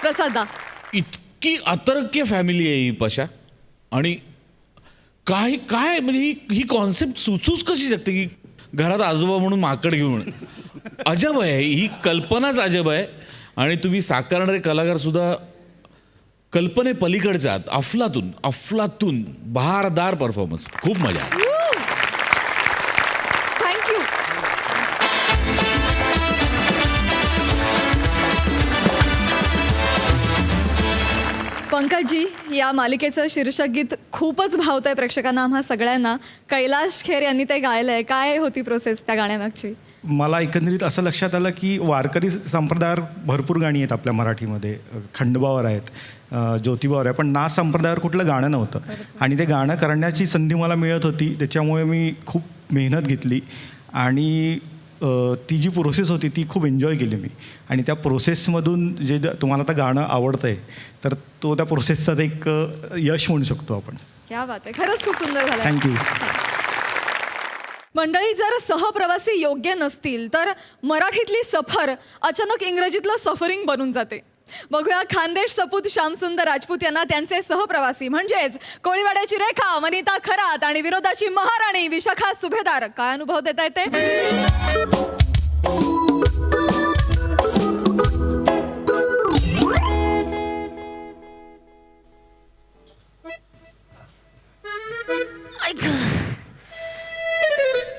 प्रसादा. इतकी अतर्क्य फॅमिली आहे ही पशा. आणि काय म्हणजे ही कॉन्सेप्ट सुचूच कशी शकते की घरात आजोबा म्हणून माकड घेऊन. अजब आहे ही कल्पनाच अजब आहे. आणि तुम्ही साकारणारे कलाकार सुद्धा कल्पने पलीकडचे आहात. अफलातून बहारदार परफॉर्मन्स. खूप मजा आली. थँक्यू. पंकजी, या मालिकेचं शीर्षक गीत खूपच भावतंय प्रेक्षकांना, आम्हा सगळ्यांना. कैलाश खेर यांनी ते गायलंय. काय होती प्रोसेस त्या गाण्यामागची? मला एकंदरीत असं लक्षात आलं की वारकरी संप्रदायावर भरपूर गाणी आहेत आपल्या मराठीमध्ये. खंडोबावर आहेत, ज्योतिबावर आहे, पण नाथ संप्रदायावर कुठलं गाणं नव्हतं. आणि ते गाणं करण्याची संधी मला मिळत होती, त्याच्यामुळे मी खूप मेहनत घेतली आणि ती जी प्रोसेस होती ती खूप एन्जॉय केली मी. आणि त्या प्रोसेसमधून जे तुम्हाला आता गाणं आवडतं आहे तर तो त्या प्रोसेसचाच एक यश म्हणू शकतो आपण. क्या बात आहे. खरंच खूप सुंदर झालं. थँक्यू. मंडळी, जर सहप्रवासी योग्य नसतील तर मराठीतली सफर अचानक इंग्रजीतलं सफरिंग बनून जाते. बघूया खानदेश सपूत श्यामसुंदर राजपूत यांना त्यांचे सहप्रवासी म्हणजेच कोळीवाड्याची रेखा वनिता खरात आणि विरोधाची महाराणी विशाखा सुभेदार काय अनुभव देता येते.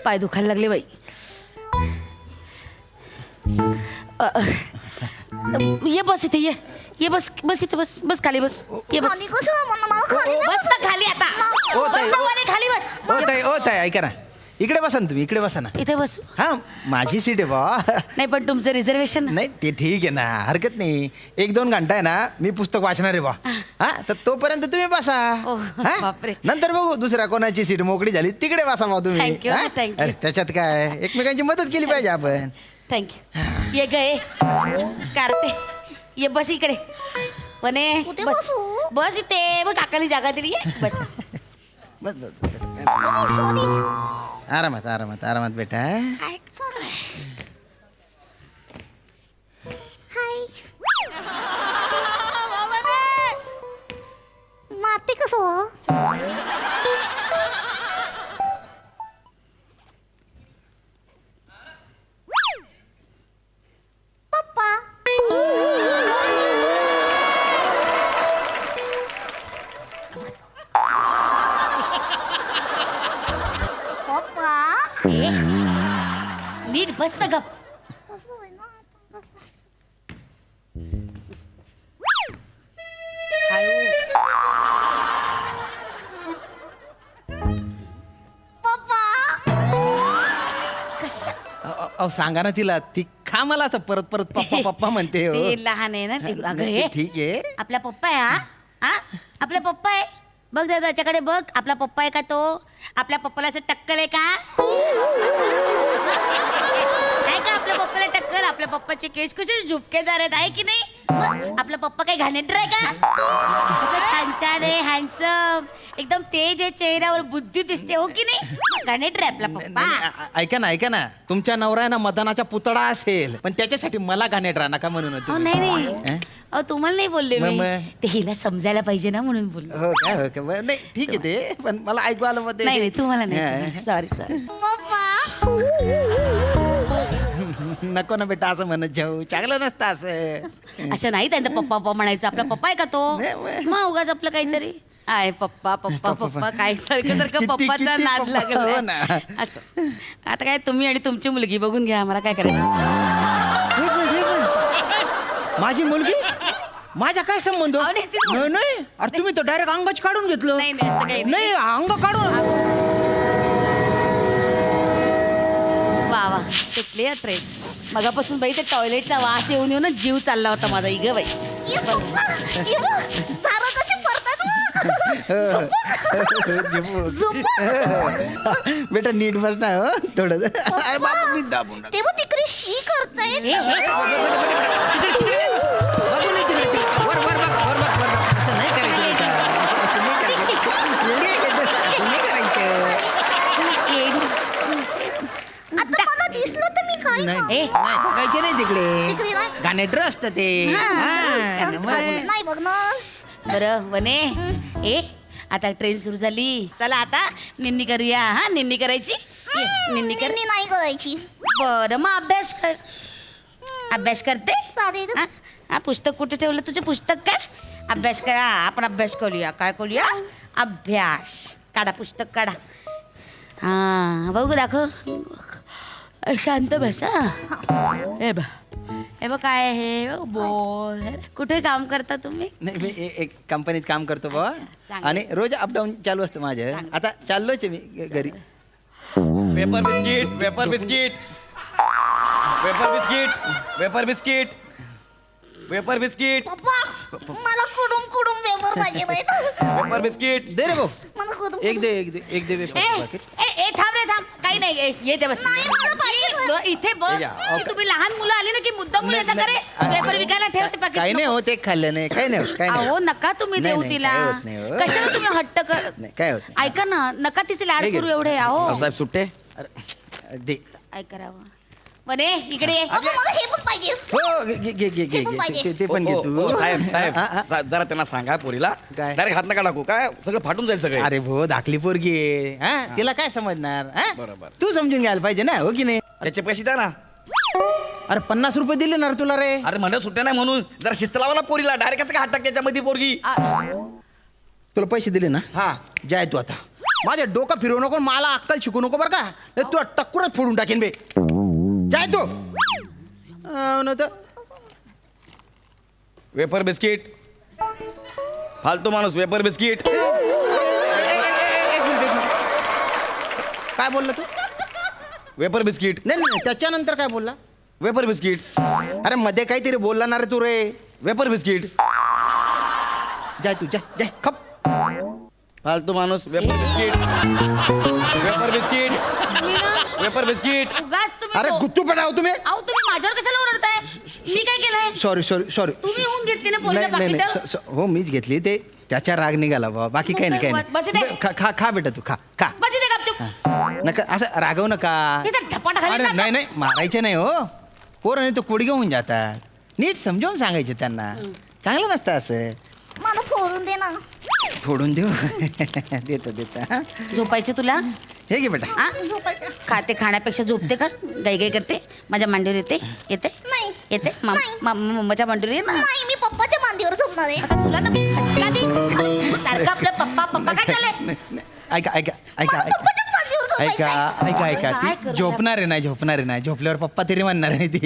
पाय दुखायला लागले बाई. ये बस इथे, ये बस इथे, बस खाली बस, ये बस बस ना खाली आता, बस ना वने, खाली बस. ओ ताई ऐका ना, इकडे बसा ना तुम्ही, इकडे बसा ना. इथे बस. हा माझी सीट आहे बा. नाही पण तुमचं रिझर्वेशन. नाही ते ठीक आहे ना, हरकत नाही. 1-2 घंटा आहे ना, मी पुस्तक वाचणार आहे बा. हा तर तोपर्यंत तुम्ही बसा. हा? बापरे. नंतर बघू दुसऱ्या कोणाची सीट मोकळी झाली तिकडे बसा बा तुम्ही. Thank you, हा? thank you. अरे त्याच्यात काय, एकमेकांची मदत केली पाहिजे आपण. थँक्यू. ये गए कारते, ये बस इकडे वने, बस बस इथे. मग काकाने जागा दिली आहे, बस बस आरामात आरामात आरामात बेटा. माती कसं पप्पा नीट बस ना गप. सांगा ना तिला, ती खा मला असं परत परत पप्पा पप्पा म्हणते हो. ते लहान आहे ना ते. अगं नाही, हे ठीक आहे. आपला पप्पा आहे. हा आपला पप्पा आहे. बघ दादा त्याच्याकडे बघ. आपला पप्पा आहे का तो? आपल्या पप्पाला असं टक्कल आहे का? आहे का आपल्या पप्पाला टक्कल? आपल्या पप्पाचे केस कसे झुपकेदार आहेत, आहे की नाही? मग आपला पप्पा काही घाणेरडा आहे का? असं छान छान आहे, हँडसम, एकदम तेज आहे चेहऱ्यावर, बुद्धी दिसते, हो की नाही? घाणेरडा आहे आपला पप्पा. ऐका ना तुमच्या नवरा ना मदानाचा पुतळा असेल, पण त्याच्यासाठी मला घाणेरडा नका म्हणून हो नाही तुम्हाला नाही बोलले मी. ते हिला समजायला पाहिजे ना म्हणून बोलले. हो काय नाही ठीक आहे ते, पण मला ऐकू आलं मध्ये. नाही तुम्हाला नाही. सॉरी. नको ना बेटा असं म्हणत जाऊ, चांगलं नसतं असं. असं नाही त्यांचा पप्पा पप्पा म्हणायचं. आपला पप्पा आहे का तो? मग उगाच आपलं काहीतरी आहे पप्पा पप्पा पप्पा काय सारखं सारखं पप्पाचा नाद लागला. असं आता काय तुम्ही आणि तुमची मुलगी बघून घ्या, मला काय करायचं. माझी मुलगी माझ्या काय संबंध? नाही अरे तुम्ही तर डायरेक्ट अंगच काढून घेतलं. नाही असं काही नाही अंग काढून. वा वा सुटली ट्रेन. मगापासून बाई ते टॉयलेटचा वास येऊन येऊन जीव चालला होता माझा. इग बाई बेटा नीट बस ना हो थोडं. बाबा मी दाबून ते मग तिकडे शी करताय. वर वर बघ वर बघ वर बघ. असं नाही करायचं बेटा, असं नाही करायचं. आता मला दिसलं तर मी काय नाही बघायचे नाही तिकडे. घाणेरडं असतं ते. नाही बघणार. बरं वने आता ट्रेन सुरू झाली. चला आता निन्नी करूया. हा निन्नी करायची. निन्नी कर. नाही करायची. बरं मग अभ्यास कर. अभ्यास करते. चालेल. हा पुस्तक कुठे ठेवलं तुझे? पुस्तक काढ. अभ्यास करा. आपण अभ्यास करूया. काय करूया? अभ्यास. काढा पुस्तक काढा. हा बघू दाखव. शांत बसा. हे बघ काय आहे बोल. कुठे काम करता तुम्ही? नाही मी एक कंपनीत काम करतो बाबा, चांगलं. आणि रोज अपडाऊन चालू असतं माझं. आता चाललोच मी घरी. Wafer biscuit, wafer biscuit, wafer biscuit, wafer biscuit, wafer biscuit, पप्पा मला कुडूम वेपर पाहिजे. Wafer biscuit. दे रे भाऊ. मला कुडूम एक दे वेपर पाकीट. थांब रे थांब. काही नाही येते बस. इथे बस. तुम्ही लहान मुलं आली ना की मुद्दा मुलं येतात का रे? पेपर विकायला ठेवते पाकिट. काही नाही होत, एक खाल्लं नाही, काही नाही होत, काही नाही अहो होत. नका तुम्ही नाही, देऊ नाही, तिला. काही होत नाही, हो. कशाला तुम्ही हट्ट कर. नाही काय होत. ऐका ना नका तिचे लाड हे घे. करू एवढे. अहो साहेब सुट्टे अरे दे. काय करावं बने इकडे ये. अगं, मला हे पण पाहिजे. हो घे घे घे घे हे पण पाहिजे. ते पण घे तू. साहेब जरा त्यांना सांगा पोरीला काय? डायरेक्ट हात नका टाकू काय सगळं फाटून जाईल सगळे. अरे भो धाकली पोरगी आहे हा तिला काय समजणार हा? बरोबर. तू समजून घ्यायला पाहिजे ना हो की नाही. त्याचे पैसे द्या ना. अरे 50 रुपये दिले ना रे तुला रे. अरे म्हणलं सुट्ट्या नाही म्हणून जरा शिस्त लावा ना पोरीला डायरेक्ट कसं काय हात टाक त्याच्यामध्ये पोरगी. तुला पैसे दिले ना हा जाय तू आता. माझ्या डोकं फिरवू नको मला अक्कल शिकू नको बरं का नाही तू टक्कुरच फोडून टाकेन बे. जाय तू न तर वेपर बिस्किट फालतू माणूस वेपर बिस्किट. काय बोलला तू. वेपर बिस्किट नाही नाही त्याच्यानंतर काय बोलला. वेपर बिस्किट अरे मध्ये काहीतरी बोलला ना रे तू रे. वेपर बिस्किट जाय तू जाय जाय खप. फालतू माणूस vapour biscuit wafer biscuit wafer biscuit. उगाच तुम्ही अरे गुत्तू पडाव तुम्ही. अहो तुम्ही माझ्यावर कशाला ओरडताय मी काय केलंय सॉरी सॉरी सॉरी. तुम्ही होऊन घेतली ना पोरीला नाही नाही पाकिटं? हो मीच घेतली ते त्याच्या राग निघाला बाबा बाकी काही नाही काही बस इथे. नाही. खा खा खा बेटा तू खा खा. बस इथे गपचूप. नका असं रागव नका. इथे धपाटा खाली अरे टाका. नाही नाही मारायचे नाही हो पोरं नाही तर कुडगे होऊन जातात. नीट समजावून सांगायचे त्यांना चांगलं नसतं असं. मला फोडून दे ना. फोडून देऊ देतो देतो हा. झोपायचं तुला हे घे बेटा. हा? खाते खाण्यापेक्षा झोपते का गाई गाई करते माझ्या मांडीवर येते येते नाही. येते नाही. मम्माच्या मांडीवर ये ना नाही, मी पप्पाच्या मांडीवर झोपणार आहे. आता तुला ना फटका दे सारखं आपलं पप्पा पप्पा काय चाललंय नाही, नाही. ऐका ऐका ऐका मला ऐका पप्पाच्याच मांडीवर ऐका झोपायचं. ऐका ऐका काय ती करू झोपणार आहे नाही झोपणार आहे नाही झोपल्यावर पप्पा तरी म्हणणार आहे ती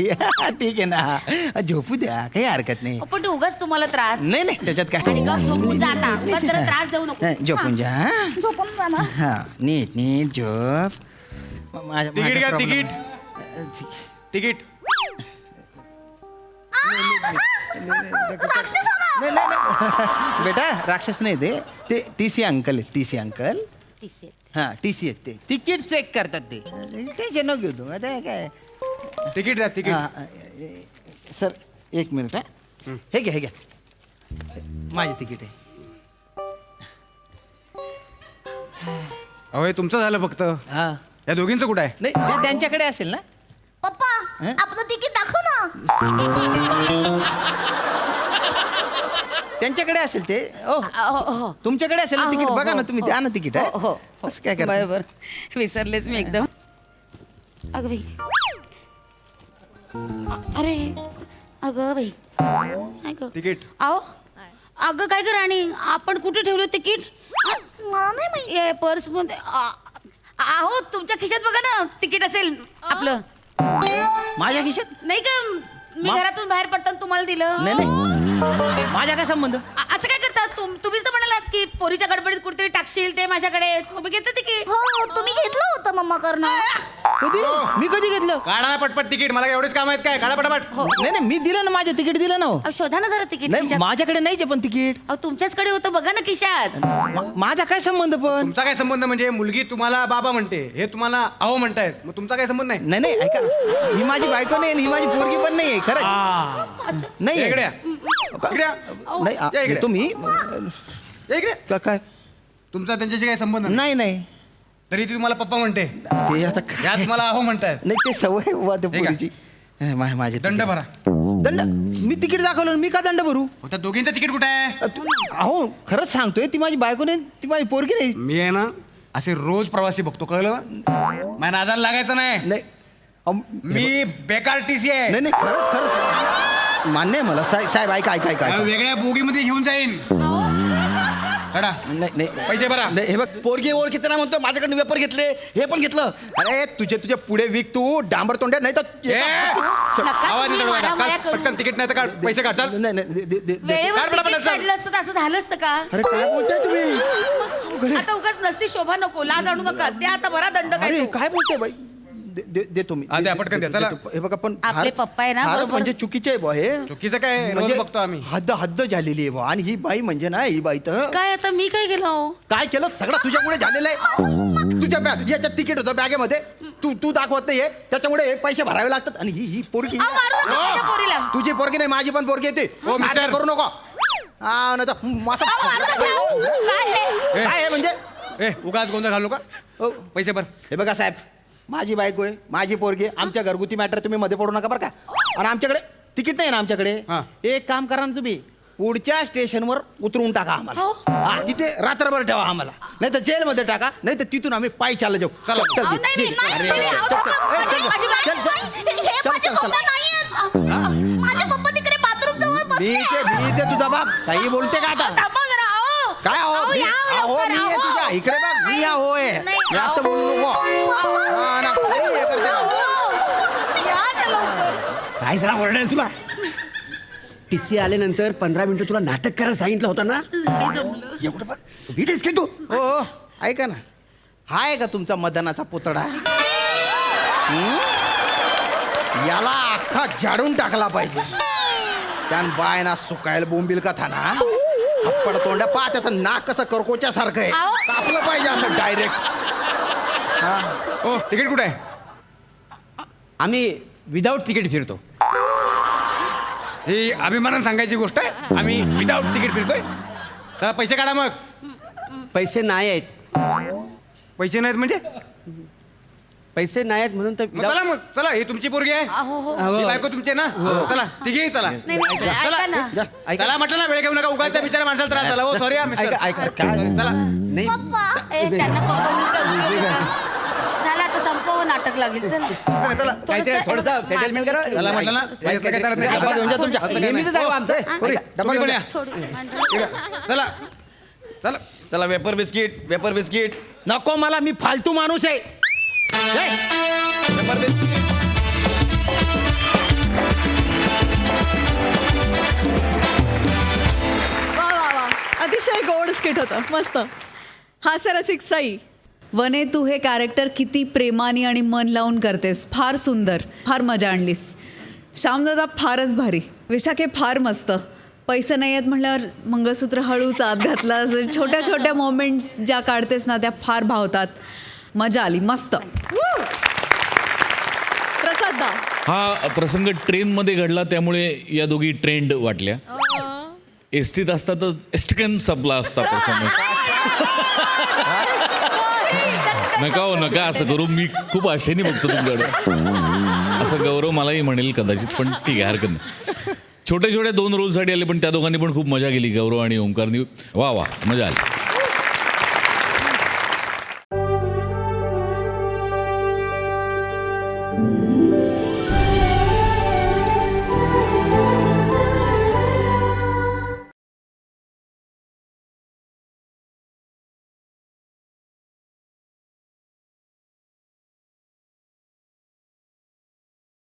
ठीक आहे ना झोपू द्या काही हरकत नाही. पण ते उगाच तुम्हाला त्रास नाही नाही त्याच्यात आणि काय ग झोपून जाता उगाच जरा त्रास देऊ नको झोपून जा हा. झोपून जा ना. हा नीट नीट झोप. तिकीट घ्या तिकीट तिकीट. राक्षस आला. नाही नाही नाही. बेटा राक्षस नाही ते TC अंकल आहे TC अंकल. तिसे हा TC आहेत ते तिकीट चेक करतात ते टेन्शन नको घेऊ तू आता काय. तिकीट द्या तिकीट. हा, सर एक मिनिट हा हे घ्या हे घ्या माझे तिकीट आहे. अहो हे तुमचं झालं फक्त हा या दोघींचं कुठं आहे. नाही ते त्यांच्याकडे असेल ना. पप्पा हं? आपलं तिकीट दाखव ना. त्यांच्याकडे असेल ते ओ हो तुमच्याकडे असेल ना तिकीट बघा ना तुम्ही द्या ना तिकीट हो हो असं काय करा. बरोबर विसरलेच मी एकदम अगं बाई अरे अगं बाई अगं तिकीट. आओ अगं काय कर आणि आपण कुठे ठेवलं तिकीट मला नाही माहिती. ये पर्स मध्ये आहो तुमच्या खिशात बघा ना तिकीट असेल आपलं माझ्या खिशात नाही का मी घरातून बाहेर पडताना तुम्हाला दिलं नाही नाही माझ्या काय संबंध. असं काय करतात तुम्हीच तर म्हणालात की पोरीच्या गडबडीत कुठेतरी टाकशील ते माझ्याकडे तुम्ही घेतलं तिकीट हो तुम्ही घेतलं होतं मम्मा करणं. कधी मी कधी घेतलं. काढा ना पटपट तिकीट मला एवढेच काम आहेत काय काढा पटापट. नाही नाही मी दिलं ना माझं तिकीट दिलं ना हो. अहो, शोधा ना जरा तिकीट नाही खिशात. माझ्याकडे नाहीच आहे पण तिकीट. अहो तुमच्याचकडे होतं बघा ना खिशात माझा काय संबंध पण. तुमचा काय संबंध म्हणजे मुलगी तुम्हाला बाबा म्हणते हे तुम्हाला अहो म्हणतायत मग तुमचा काय संबंध नाही. नाही नाही ऐका ही माझी बायको नाही आणि ही माझी पोरगी पण नाही आहे खरंच नाही आहे. इकडे या. इकडे या. नाही या इकडे. तुम्ही या इकडे. काय तुमचा त्यांच्याशी काही संबंध नाही नाही नाही तरी ती तुम्हाला पप्पा म्हणते ते आता या तुम्हाला अहो म्हणतायत. नाही ते सवय हुआ ते हे का? पोरीची. माझे दंड भरा. दंड मी तिकीट दाखवलं मी का दंड भरू. हो, त्या दोघींचं तिकीट कुठे आहे. अहो खरंच सांगतोय ती माझी बायको नाही ती माझी पोरगी नाही. मी आहे ना असे रोज प्रवासी बघतो कळलं माझ्या नादाला लागायचं नाही. नाही अहो, मी बेकार TC आहे. नाही नाही खरंच खरंच मान्य आहे मला साहेब ऐका ऐका ऐका ऐका. वेगळ्या बोगीमध्ये घेऊन जाईन. काढा. नाही नाही पैसे भरा. नाही हे बघ पोरगी ओळखीचं नाही म्हणतो माझ्याकडे वेपर घेतले हे पण घेतलं. अरे तुझे पुढे विक तू डांबर तोंड्या नाही तर ए! नका आवाज तुम्ही येतो बघा. मारामाऱ्या काढ, करू. पटकन तिकीट नाही तर काढ पैसे काढ चाल. नाही नाही वेळेवर काढ पटापट तिकीट चल. काढलं असतं तर असं झालं असतं का अरे काय बोलताय तुम्ही. आता उगाच नसती शोभा नको लाज आणू नका ते आता बरा दंड काय अरे तो. काय बोलताय बाई देतो मी. हा, द्या, पटकन द्या, चला. हे बघा पण आपले पप्पा आहे ना, फारच बरोबर. म्हणजे चुकीचे आहे बा हे. चुकीचं काय रोज म्हणजे बघतो आम्ही. हद्द हद्द झालेली आहे बा आणि ही बाई म्हणजे ना ही बाई तर काय आता मी काय केलं हो काय केलं सगळं तुझ्यामुळे झालेलं आहे. तुझ्या याच्यात तिकीट होतं बॅगेमध्ये तू दाखवत नाही त्याच्यामुळे हे पैसे भरावे लागतात आणि ही पोरगी अहो, मारू नका माझ्या पोरीला तुझी पोरगी नाही माझी पण पोरगी येते. हो, मिस्टर. नाटक करू नको. हा नाही तर अहो, मारू नका. काय हे? काय आहे म्हणजे ए उगाच गोंधळ घालू का हो, पैसे भर. हे बघा साहेब माझी बायको आहे, माझी पोरगी आहे, आमच्या घरगुती मॅटर तुम्ही मध्ये पडू नका बरं का. आणि आमच्याकडे तिकीट नाही ना आमच्याकडे. एक काम करा ना तुम्ही, पुढच्या स्टेशनवर उतरवून टाका आम्हाला. हा, तिथे रात्रभर ठेवा आम्हाला, नाही तर जेलमध्ये टाका, नाही तर तिथून आम्ही पायी चालले जाऊ. चला चल, अहो, नाही, नाही, नाही, नाही, अहो, माझी बायको नाही. हे माझे पप्पा नाहीयेत. माझे पप्पा तिकडे बाथरूम जवळ बसले. मी तुझा बाप काही बोलते का आता? काय हो मी आहे तुझ्या इकडे बघ, मी होय जास्त बोलू नको. हा ना, हे करते का? काय जरा ओरडेल तुला? टीसी आल्यानंतर 15 मिनिटं तुला नाटक करायला सांगितलं होतं ना. एवढं विटेस की तू. हो ऐका ना, हा आहे का तुमचा मदनाचा पुतळा? याला अख्खा झाडून टाकला पाहिजे. त्यान बायना सुकायला बोंबील का था ना, थप्पड तोंड्या पा, त्याचं नाक कसं करकोच्या सारखं आहे, कापलं पाहिजे असं डायरेक्ट. ओ तिकीट कुठे आहे? आम्ही विदाऊट तिकीट फिरतो. ही अभिमानानं सांगायची गोष्ट आहे, आम्ही विदाऊट तिकीट फिरतोय. चला पैसे काढा मग. पैसे नाही आहेत. पैसे नाहीत म्हणजे? पैसे नाही आहेत म्हणून तर मग चला मग, चला ही तुमची पोरगी आहे, ही बायको तुमची आहे ना, चला तिघेही चला. चला चला म्हटलं ना, वेळ घेऊ नका, उगाच त्या बिचारा माणसाला त्रास झाला. हो सॉरी चला. नाही त्यांना झालं आता संपव नाटक लागेल. चल चला चला. काहीतरी थोडंसं सेटलमेंट करा. चला म्हटलं ना, सांगितलं काय चालत नाही. म्हणजे तुमच्या हातनं काय नेहमीच नाही. आहे आमचं. पोरी, डबा घेऊन या. चला चला. चला वेपर बिस्किट, वेपर बिस्किट. नको मला, मी फालतू माणूस आहे. Vapour biscuit. वा वा वा, अतिशय गोड स्किट होतं, मस्त. हास्यरसिक सई, वने तू हे कॅरेक्टर किती प्रेमाने आणि मन लावून करतेस. फार सुंदर, फार मजा आणलीस. श्यामदादा फारच भारी. विशाखे फार मस्त. पैसे नाही आहेत म्हटल्यावर मंगळसूत्र हळूच आत घातलं, असं छोट्या छोट्या मोमेंट्स ज्या काढतेस ना त्या फार भावतात. मजा आली, मस्त. प्रसाददा, हा प्रसंग ट्रेनमध्ये घडला त्यामुळे या दोघी ट्रेंड वाटल्या. एसटीत असता तर एस्टकन संपला असता परफॉर्मन्स. नका हो नका असं करू, मी खूप आशेने बघतो तुमच्याकडे. असं गौरव मलाही म्हणेल कदाचित, पण ठीक आहे, हरकत नाही. छोट्या छोट्या 2 रोलसाठी आले, पण त्या दोघांनी पण खूप मजा केली, गौरव आणि ओंकारनी. वा वा, मजा आली.